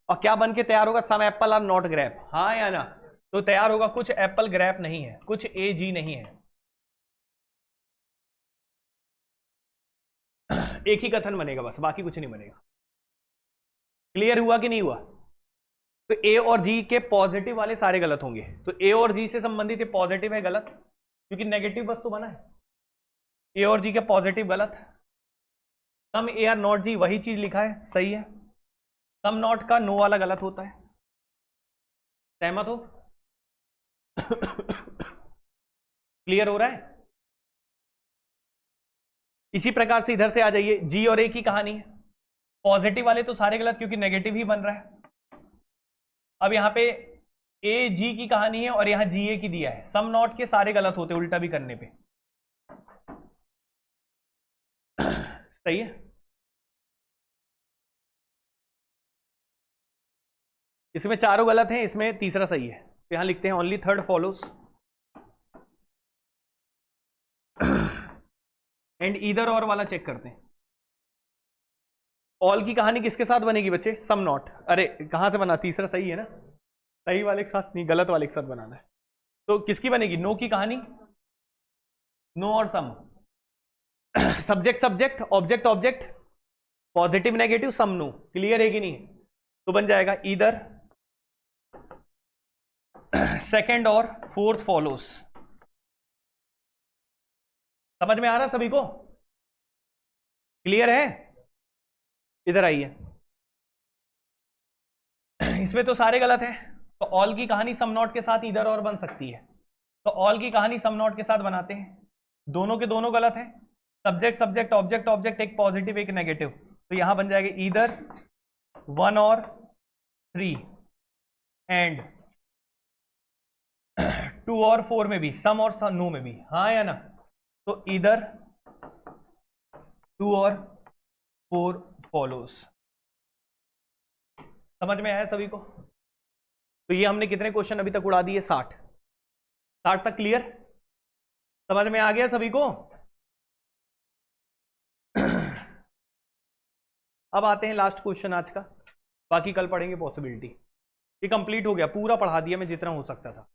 और क्या बन के तैयार होगा? सम एप्पल आर नॉट ग्रेप, हाँ या ना? तो तैयार होगा कुछ एप्पल ग्रेप नहीं है, कुछ ए जी नहीं है। एक ही कथन बनेगा बस, बाकी कुछ नहीं बनेगा। क्लियर हुआ कि नहीं हुआ? तो ए और जी के पॉजिटिव वाले सारे गलत होंगे। तो ए और जी से संबंधित ये पॉजिटिव है गलत, क्योंकि नेगेटिव बस तो बना है। ए और जी के पॉजिटिव गलत। सम ए आर नॉट जी वही चीज लिखा है, सही है। सम नॉट का नो वाला गलत होता है। सहमत हो? क्लियर हो रहा है? इसी प्रकार से इधर से आ जाइए, जी और ए की कहानी है। पॉजिटिव वाले तो सारे गलत, क्योंकि नेगेटिव ही बन रहा है। अब यहां पे ए जी की कहानी है और यहां जी ए की दिया है। सम नॉट के सारे गलत होते उल्टा भी करने पे। सही है। इसमें चारों गलत हैं, इसमें तीसरा सही है। तो यहां लिखते हैं only third follows and either और वाला चेक करते हैं। ऑल की कहानी किसके साथ बनेगी बच्चे? Some not. अरे कहां से बना? तीसरा सही है ना, सही वाले के साथ नहीं, गलत वाले के साथ बनाना है। तो किसकी बनेगी? नो की कहानी, नो और some. Subject subject, object object, positive negative, some no. Clear है कि नहीं? तो बन जाएगा ईदर, सेकंड और फोर्थ फॉलोस। समझ में आ रहा सभी को? क्लियर है? इधर आइए। इसमें तो सारे गलत हैं, तो ऑल की कहानी सम नॉट के साथ इधर और बन सकती है। तो ऑल की कहानी सम नॉट के साथ बनाते हैं। दोनों के दोनों गलत हैं। सब्जेक्ट सब्जेक्ट, ऑब्जेक्ट ऑब्जेक्ट, एक पॉजिटिव एक नेगेटिव। तो यहां बन जाएगा ईदर 1 और 3 एंड 2 और 4 में भी, सम और नो में भी, हाँ या ना? तो ईदर 2 और 4 फॉलोस। समझ में आया सभी को? तो ये हमने कितने क्वेश्चन अभी तक उड़ा दिए? 60 तक। क्लियर? समझ में आ गया सभी को? अब आते हैं लास्ट क्वेश्चन आज का, बाकी कल पढ़ेंगे पॉसिबिलिटी। ये कंप्लीट हो गया, पूरा पढ़ा दिया मैं जितना हो सकता था।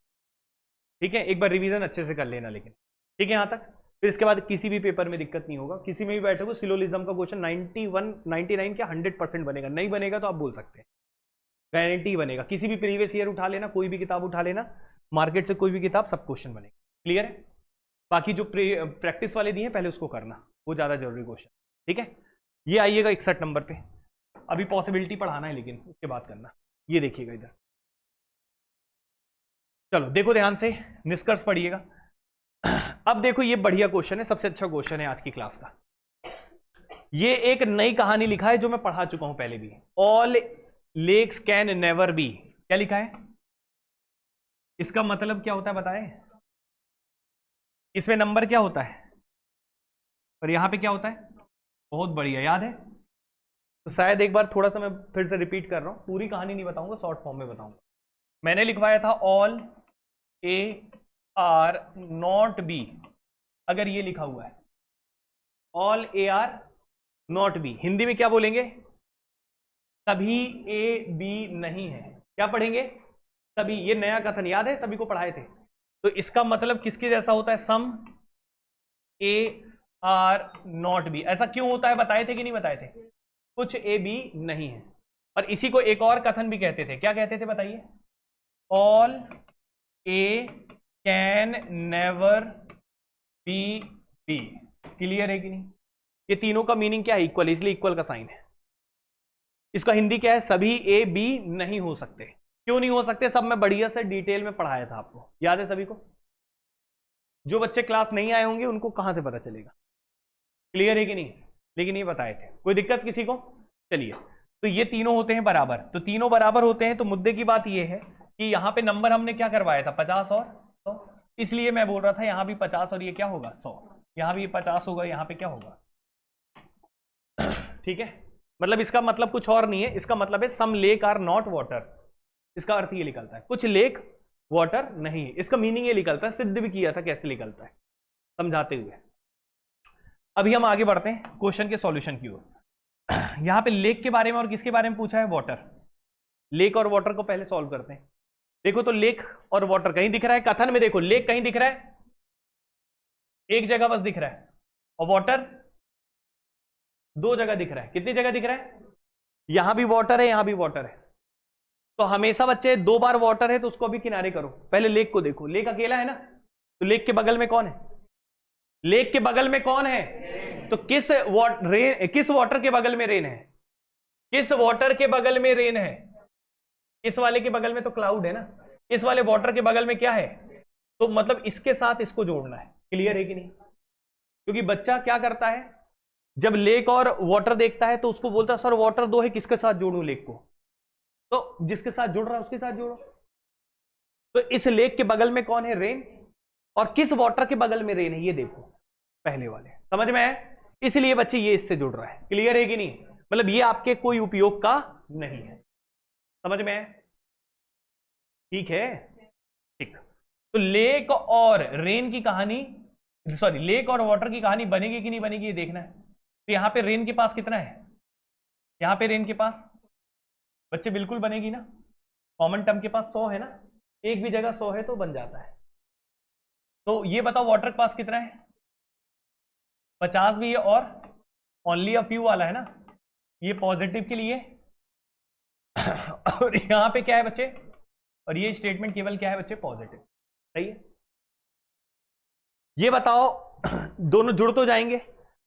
ठीक है, एक बार रिवीजन अच्छे से कर लेना लेकिन। ठीक है यहां तक? फिर इसके बाद किसी भी पेपर में दिक्कत नहीं होगा, किसी में भी बैठोगे सिलोलिज्म का क्वेश्चन 91 99 क्या 100% बनेगा। नहीं बनेगा तो आप बोल सकते हैं, गारंटी बनेगा। किसी भी प्रीवियस ईयर उठा लेना, कोई भी किताब उठा लेना, मार्केट से कोई भी किताब, सब क्वेश्चन बनेगा। क्लियर है? बाकी जो प्रैक्टिस वाले दिए पहले उसको करना, वो ज्यादा जरूरी क्वेश्चन। ठीक है, ये आइएगा 61 नंबर पे। अभी पॉसिबिलिटी पढ़ाना है लेकिन उसके बाद करना। ये देखिएगा इधर, चलो देखो ध्यान से, निष्कर्ष पढ़िएगा। अब देखो ये बढ़िया क्वेश्चन है, सबसे अच्छा क्वेश्चन है आज की क्लास का। ये एक नई कहानी लिखा है जो मैं पढ़ा चुका हूं पहले भी। All lakes can never be, क्या लिखा है? इसका मतलब क्या होता है बताएं? इसमें नंबर क्या होता है और यहां पे क्या होता है? बहुत बढ़िया, याद है? तो शायद एक बार थोड़ा सा मैं फिर से रिपीट कर रहा हूं, पूरी कहानी नहीं बताऊंगा, शॉर्ट फॉर्म में बताऊंगा। मैंने लिखवाया था all A R not be. अगर ये लिखा हुआ है all A R not be, Hindi में क्या बोलेंगे? सभी ए बी नहीं है। क्या पढ़ेंगे? सभी। ये नया कथन याद है, सभी को पढ़ाए थे। तो इसका मतलब किसके जैसा होता है? सम ए आर नॉट बी। ऐसा क्यों होता है बताए थे कि नहीं बताए थे? कुछ ए बी नहीं है। और इसी को एक और कथन भी कहते थे, क्या कहते थे बताइए? All A can never be B. Clear है कि नहीं? ये तीनों का मीनिंग क्या है? इक्वल, इसलिए इक्वल का साइन है। इसका हिंदी क्या है? सभी ए बी नहीं हो सकते। क्यों नहीं हो सकते? सब मैं बढ़िया से डिटेल में पढ़ाया था आपको, याद है सभी को? जो बच्चे क्लास नहीं आए होंगे उनको कहां से पता चलेगा? क्लियर है कि नहीं? लेकिन ये बताए थे। कोई दिक्कत किसी को? चलिए, तो ये तीनों होते हैं बराबर। तो तीनों बराबर होते हैं, तो मुद्दे की बात ये है कि यहां पे नंबर हमने क्या करवाया था? 50 और 100। इसलिए मैं बोल रहा था यहां भी 50 और ये क्या होगा? 100। यहां भी 50 होगा, यहां पे क्या होगा? ठीक है, मतलब इसका मतलब कुछ और नहीं है। इसका मतलब है सम लेक आर नॉट वाटर। इसका अर्थ ये निकलता है कुछ लेक वाटर नहीं है। इसका मीनिंग ये निकलता है, सिद्ध भी किया था कैसे निकलता है समझाते हुए। अभी हम आगे बढ़ते हैं क्वेश्चन के सॉल्यूशन की ओर। यहां पे लेक के बारे में और किसके बारे में पूछा है? वाटर। लेक और वाटर को पहले सॉल्व करते हैं। देखो तो लेक और वाटर कहीं दिख रहा है कथन में? देखो लेक कहीं दिख रहा है? एक जगह बस दिख रहा है। और वाटर 2 जगह दिख रहा है। कितनी जगह दिख रहा है? यहां भी वाटर है, यहां भी वाटर है। तो हमेशा बच्चे 2 बार वाटर है तो उसको अभी किनारे करो। पहले लेक को देखो, लेक अकेला है ना, तो लेक के बगल में कौन है? लेक के बगल में कौन है? तो किस वाटर के बगल में रेन है? किस वाटर के बगल में रेन है? इस वाले के बगल में तो क्लाउड है ना, इस वाले वाटर के बगल में क्या है? तो मतलब इसके साथ इसको जोड़ना है। क्लियर है कि नहीं? क्योंकि बच्चा क्या करता है, जब लेक और वाटर देखता है तो उसको बोलता है सर वाटर 2 है, किसके साथ जोड़ूं लेक को? तो जिसके साथ जुड़ रहा है उसके साथ जोड़ो। तो इस लेक के बगल में कौन है? रेन। और किस वाटर के बगल में रेन है ये देखो, पहले वाले। समझ में है? इसलिए बच्चे ये इससे जुड़ रहा है। क्लियर है कि नहीं? मतलब ये आपके कोई उपयोग का नहीं है। समझ में है? ठीक है, ठीक। तो लेक और रेन की कहानी, सॉरी लेक और वाटर की कहानी बनेगी कि नहीं बनेगी ये देखना है। तो यहां पे रेन के पास कितना है? यहां पे रेन के पास बच्चे बिल्कुल बनेगी ना, कॉमन टर्म के पास 100 है ना, एक भी जगह 100 है तो बन जाता है। तो ये बताओ वाटर के पास कितना है? 50 भी है और ओनली अ फ्यू वाला है ना, ये पॉजिटिव के लिए। और यहां पे क्या है बच्चे? और ये स्टेटमेंट केवल क्या है बच्चे? पॉजिटिव। सही है? ये बताओ दोनों जुड़ तो जाएंगे।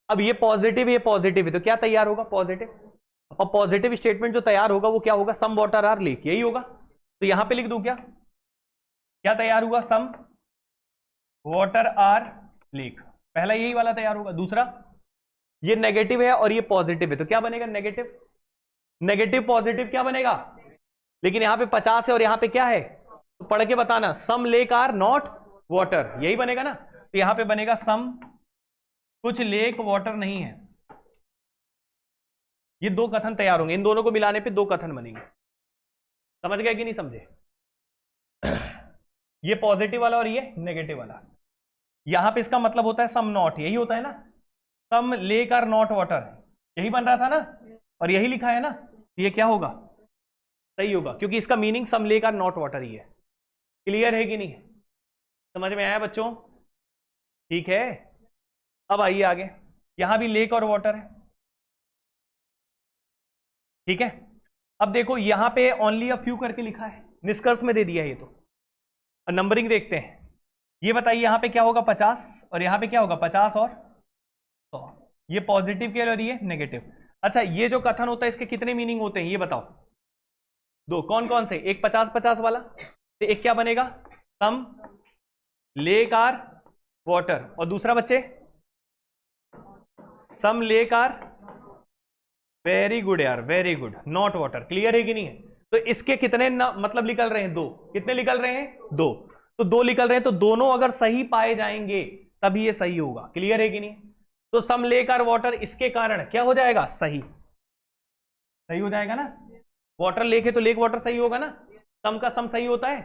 अब ये पॉजिटिव है तो क्या तैयार होगा? पॉजिटिव। और पॉजिटिव स्टेटमेंट जो तैयार होगा वो क्या होगा? सम वाटर आर लेक, यही होगा। तो यहां पे लिख दूं क्या? क्या तैयार हुआ? सम वाटर आर लेक, पहला यही वाला तैयार होगा। दूसरा ये नेगेटिव है और ये पॉजिटिव है तो क्या बनेगा? नेगेटिव। नेगेटिव पॉजिटिव क्या बनेगा? लेकिन यहां पे 50 है और यहां पे क्या है? तो पढ़ के बताना, सम लेक आर नॉट वाटर, यही बनेगा ना। तो यहां पे बनेगा सम कुछ लेक वाटर नहीं है। ये 2 कथन तैयार होंगे, इन दोनों को मिलाने पे 2 कथन बनेंगे। समझ गए कि नहीं समझे? ये पॉजिटिव वाला और ये नेगेटिव वाला। यहां पे इसका मतलब होता है सम नॉट, यही होता है ना, सम लेक आर नॉट वाटर, यही बन रहा था ना, और यही लिखा है ना। ये क्या होगा? सही होगा, क्योंकि इसका meaning some lake are not water ही है। क्लियर है कि नहीं? समझ में आया बच्चों? ठीक है, अब आइए आगे। यहां भी लेक और वाटर है, ठीक है। अब देखो यहां पे ओनली अ फ्यू करके लिखा है, निष्कर्ष में दे दिया है ये तो। और नंबरिंग देखते हैं। ये बताइए यहां पे क्या होगा? 50 और यहां पे क्या होगा? 50 और 100। ये पॉजिटिव के और ये नेगेटिव। अच्छा, ये जो कथन होता है इसके कितने मीनिंग होते हैं ये बताओ? 2। कौन कौन से? एक 50-50 वाला, तो एक क्या बनेगा? सम लेक आर वाटर, और दूसरा बच्चे सम लेक आर, वेरी गुड यार, very good, not water. Clear है कि नहीं है? तो इसके कितने मतलब निकल रहे हैं? 2। कितने निकल रहे हैं? 2। तो 2 निकल रहे हैं, तो दोनों अगर सही पाए जाएंगे तभी ये सही होगा। क्लियर है कि नहीं? तो सम लेक आर वाटर, इसके कारण क्या हो जाएगा? सही। सही हो जाएगा ना, वाटर लेक है तो लेक वाटर सही होगा ना, सम का सम सही होता है।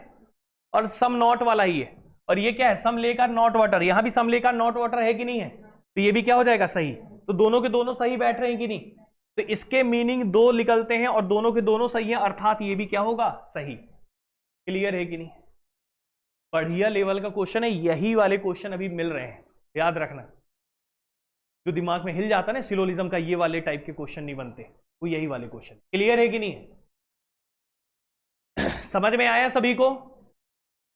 और सम नॉट वाला ही है, और ये क्या है? सम लेक आर नॉट वाटर, यहां भी सम लेक आर नॉट वाटर है कि नहीं है? तो ये भी क्या हो जाएगा? सही। तो दोनों के दोनों सही बैठ रहे हैं कि नहीं? तो इसके मीनिंग 2 निकलते हैं और दोनों के दोनों सही हैं, अर्थात ये भी क्या होगा? सही। क्लियर है कि नहीं? बढ़िया लेवल का क्वेश्चन है, यही वाले क्वेश्चन अभी मिल रहे हैं, याद रखना। जो दिमाग में हिल जाता है ना सिलोजिज्म का, ये वाले टाइप के क्वेश्चन नहीं बनते, वो यही वाले क्वेश्चन। क्लियर है कि नहीं? समझ में आया सभी को?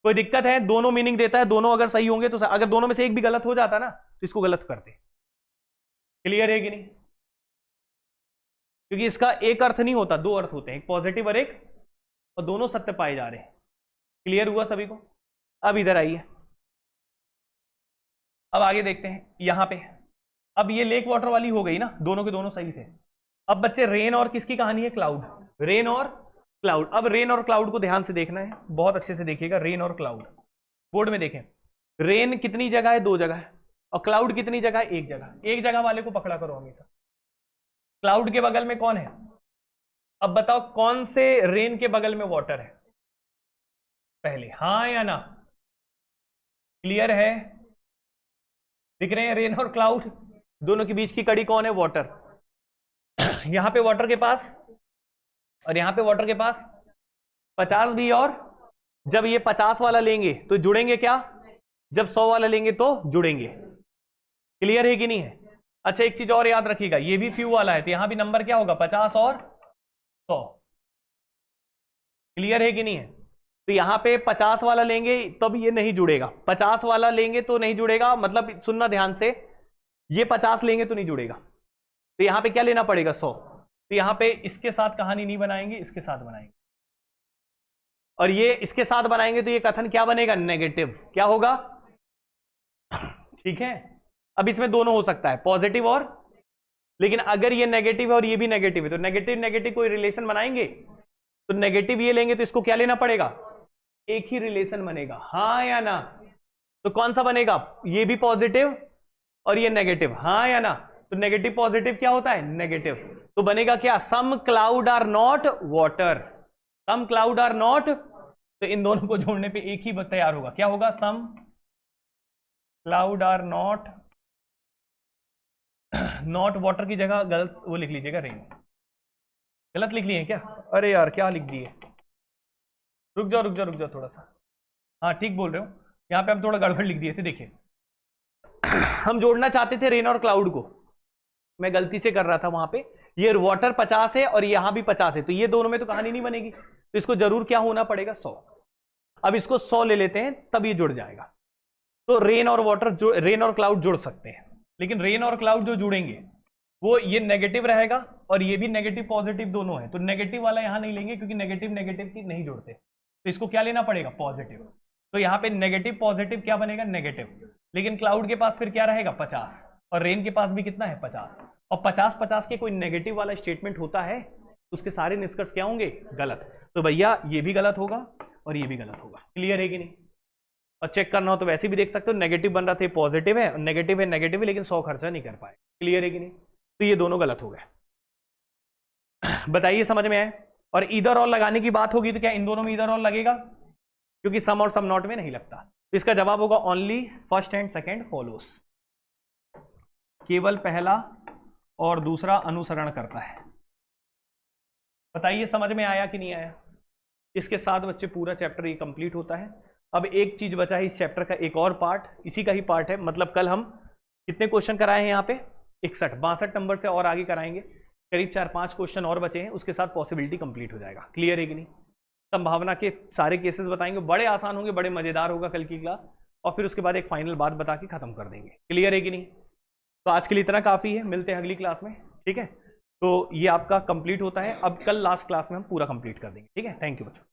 कोई दिक्कत है? दोनों मीनिंग देता है, दोनों अगर सही होंगे तो अगर दोनों में से एक भी गलत हो जाता ना तो इसको गलत करते। क्लियर है कि नहीं? क्योंकि इसका एक अर्थ नहीं होता, 2 अर्थ होते हैं, एक पॉजिटिव और एक, और दोनों सत्य पाए जा रहे हैं। क्लियर हुआ सभी को? अब इधर आइए, अब आगे देखते हैं यहां पे। अब ये लेक वाटर वाली हो गई ना, दोनों के दोनों सही थे। अब बच्चे रेन और किसकी कहानी है? क्लाउड। रेन और क्लाउड। अब रेन और क्लाउड को ध्यान से देखना है, बहुत अच्छे से देखिएगा। रेन और क्लाउड बोर्ड में देखें। रेन कितनी जगह है? 2 जगह है। और क्लाउड कितनी जगह है? 1 जगह। 1 जगह वाले को पकड़ा करो हमेशा। क्लाउड के बगल में कौन है? अब बताओ कौन से रेन के बगल में वाटर है पहले, हाँ या ना? क्लियर है? दिख रहे हैं रेन और क्लाउड, दोनों के बीच की कड़ी कौन है? वाटर। यहां पे वाटर के पास और यहां पे वाटर के पास 50 भी, और जब ये 50 वाला लेंगे तो जुड़ेंगे क्या? जब 100 वाला लेंगे तो जुड़ेंगे। क्लियर है कि नहीं है? अच्छा, एक चीज और याद रखिएगा, ये भी फ्यू वाला है तो यहां भी नंबर क्या होगा? 50 और 100। क्लियर है कि नहीं है? तो यहां पे 50 वाला लेंगे तब ये नहीं जुड़ेगा, 50 वाला लेंगे तो नहीं जुड़ेगा, मतलब सुनना ध्यान से, ये 50 लेंगे तो नहीं जुड़ेगा। तो यहां पे क्या लेना पड़ेगा? 100। तो यहां पे इसके साथ कहानी नहीं बनाएंगे, इसके साथ बनाएंगे, और ये इसके साथ बनाएंगे तो ये कथन क्या बनेगा? नेगेटिव। क्या होगा? ठीक है। अब इसमें दोनों हो सकता है, पॉजिटिव और, लेकिन अगर ये नेगेटिव है और ये भी नेगेटिव है तो नेगेटिव नेगेटिव कोई रिलेशन बनाएंगे? तो नेगेटिव ये लेंगे तो इसको क्या लेना पड़ेगा? एक ही रिलेशन बनेगा, हाँ या ना? तो कौन सा बनेगा? ये भी पॉजिटिव और ये नेगेटिव, हाँ या ना? तो नेगेटिव पॉजिटिव क्या होता है? नेगेटिव। तो बनेगा क्या? Some cloud are not water, some cloud are not, तो इन दोनों को जोड़ने पे एक ही तैयार होगा। क्या होगा? Some cloud are not, not water की जगह गलत वो लिख लीजिएगा, रेन। गलत लिख लिए क्या? अरे यार क्या लिख दिए, रुक जाओ रुक जाओ रुक जाओ थोड़ा सा। हाँ ठीक बोल रहे हो, यहाँ पे हम थोड़ा गड़बड़ लिख दिए थे। देखिए हम जोड़ना चाहते थे रेन और क्लाउड को, मैं गलती से कर रहा था वहां पे। ये वाटर 50 है और यहां भी 50 है, तो ये दोनों में तो कहानी नहीं बनेगी, तो इसको जरूर क्या होना पड़ेगा? 100। अब इसको 100 ले लेते हैं तब ये जुड़ जाएगा। तो रेन और वाटर, रेन और क्लाउड जुड़ सकते हैं, लेकिन रेन और क्लाउड जो जुड़ेंगे वो ये नेगेटिव रहेगा और ये भी नेगेटिव पॉजिटिव दोनों है, तो नेगेटिव वाला यहां नहीं लेंगे क्योंकि नेगेटिव नेगेटिव की नहीं जुड़ते, तो इसको क्या लेना पड़ेगा? पॉजिटिव। तो यहां पे नेगेटिव पॉजिटिव क्या बनेगा? नेगेटिव। लेकिन क्लाउड के पास फिर क्या रहेगा? 50, और रेन के पास भी कितना है? 50। और 50-50 के कोई नेगेटिव वाला स्टेटमेंट होता है तो उसके सारे निष्कर्ष क्या होंगे? गलत। तो भैया ये भी गलत होगा और ये भी गलत होगा। क्लियर है कि नहीं? और चेक करना हो तो वैसे भी देख सकते हो, नेगेटिव बन रहा था, पॉजिटिव है, नेगेटिव है नेगेटिव है, लेकिन 100 खर्चा नहीं कर पाए। क्लियर है कि नहीं? तो ये दोनों गलत हो गए। बताइए समझ में आए? और इधर और लगाने की बात होगी तो क्या इन दोनों में इधर और लगेगा? क्योंकि सम और सम नॉट में नहीं लगता, तो इसका जवाब होगा only first and second follows, केवल पहला और दूसरा अनुसरण करता है। बताइए समझ में आया कि नहीं आया? इसके साथ बच्चे पूरा चैप्टर ये कंप्लीट होता है। अब एक चीज बचा है इस चैप्टर का, एक और पार्ट, इसी का ही पार्ट है, मतलब कल हम कितने क्वेश्चन कराए हैं यहाँ पे? 61, 62 नंबर से और आगे कराएंगे, करीब 4-5 क्वेश्चन और बचे हैं, उसके साथ पॉसिबिलिटी कंप्लीट हो जाएगा। क्लियर है कि नहीं? संभावना के सारे केसेस बताएंगे, बड़े आसान होंगे, बड़े मजेदार होगा कल की क्लास, और फिर उसके बाद एक फाइनल बात बता के खत्म कर देंगे। क्लियर है कि नहीं? तो आज के लिए इतना काफी है, मिलते हैं अगली क्लास में। ठीक है, तो ये आपका कंप्लीट होता है। अब कल लास्ट क्लास में हम पूरा कंप्लीट कर देंगे। ठीक है, थैंक यू बच्चों।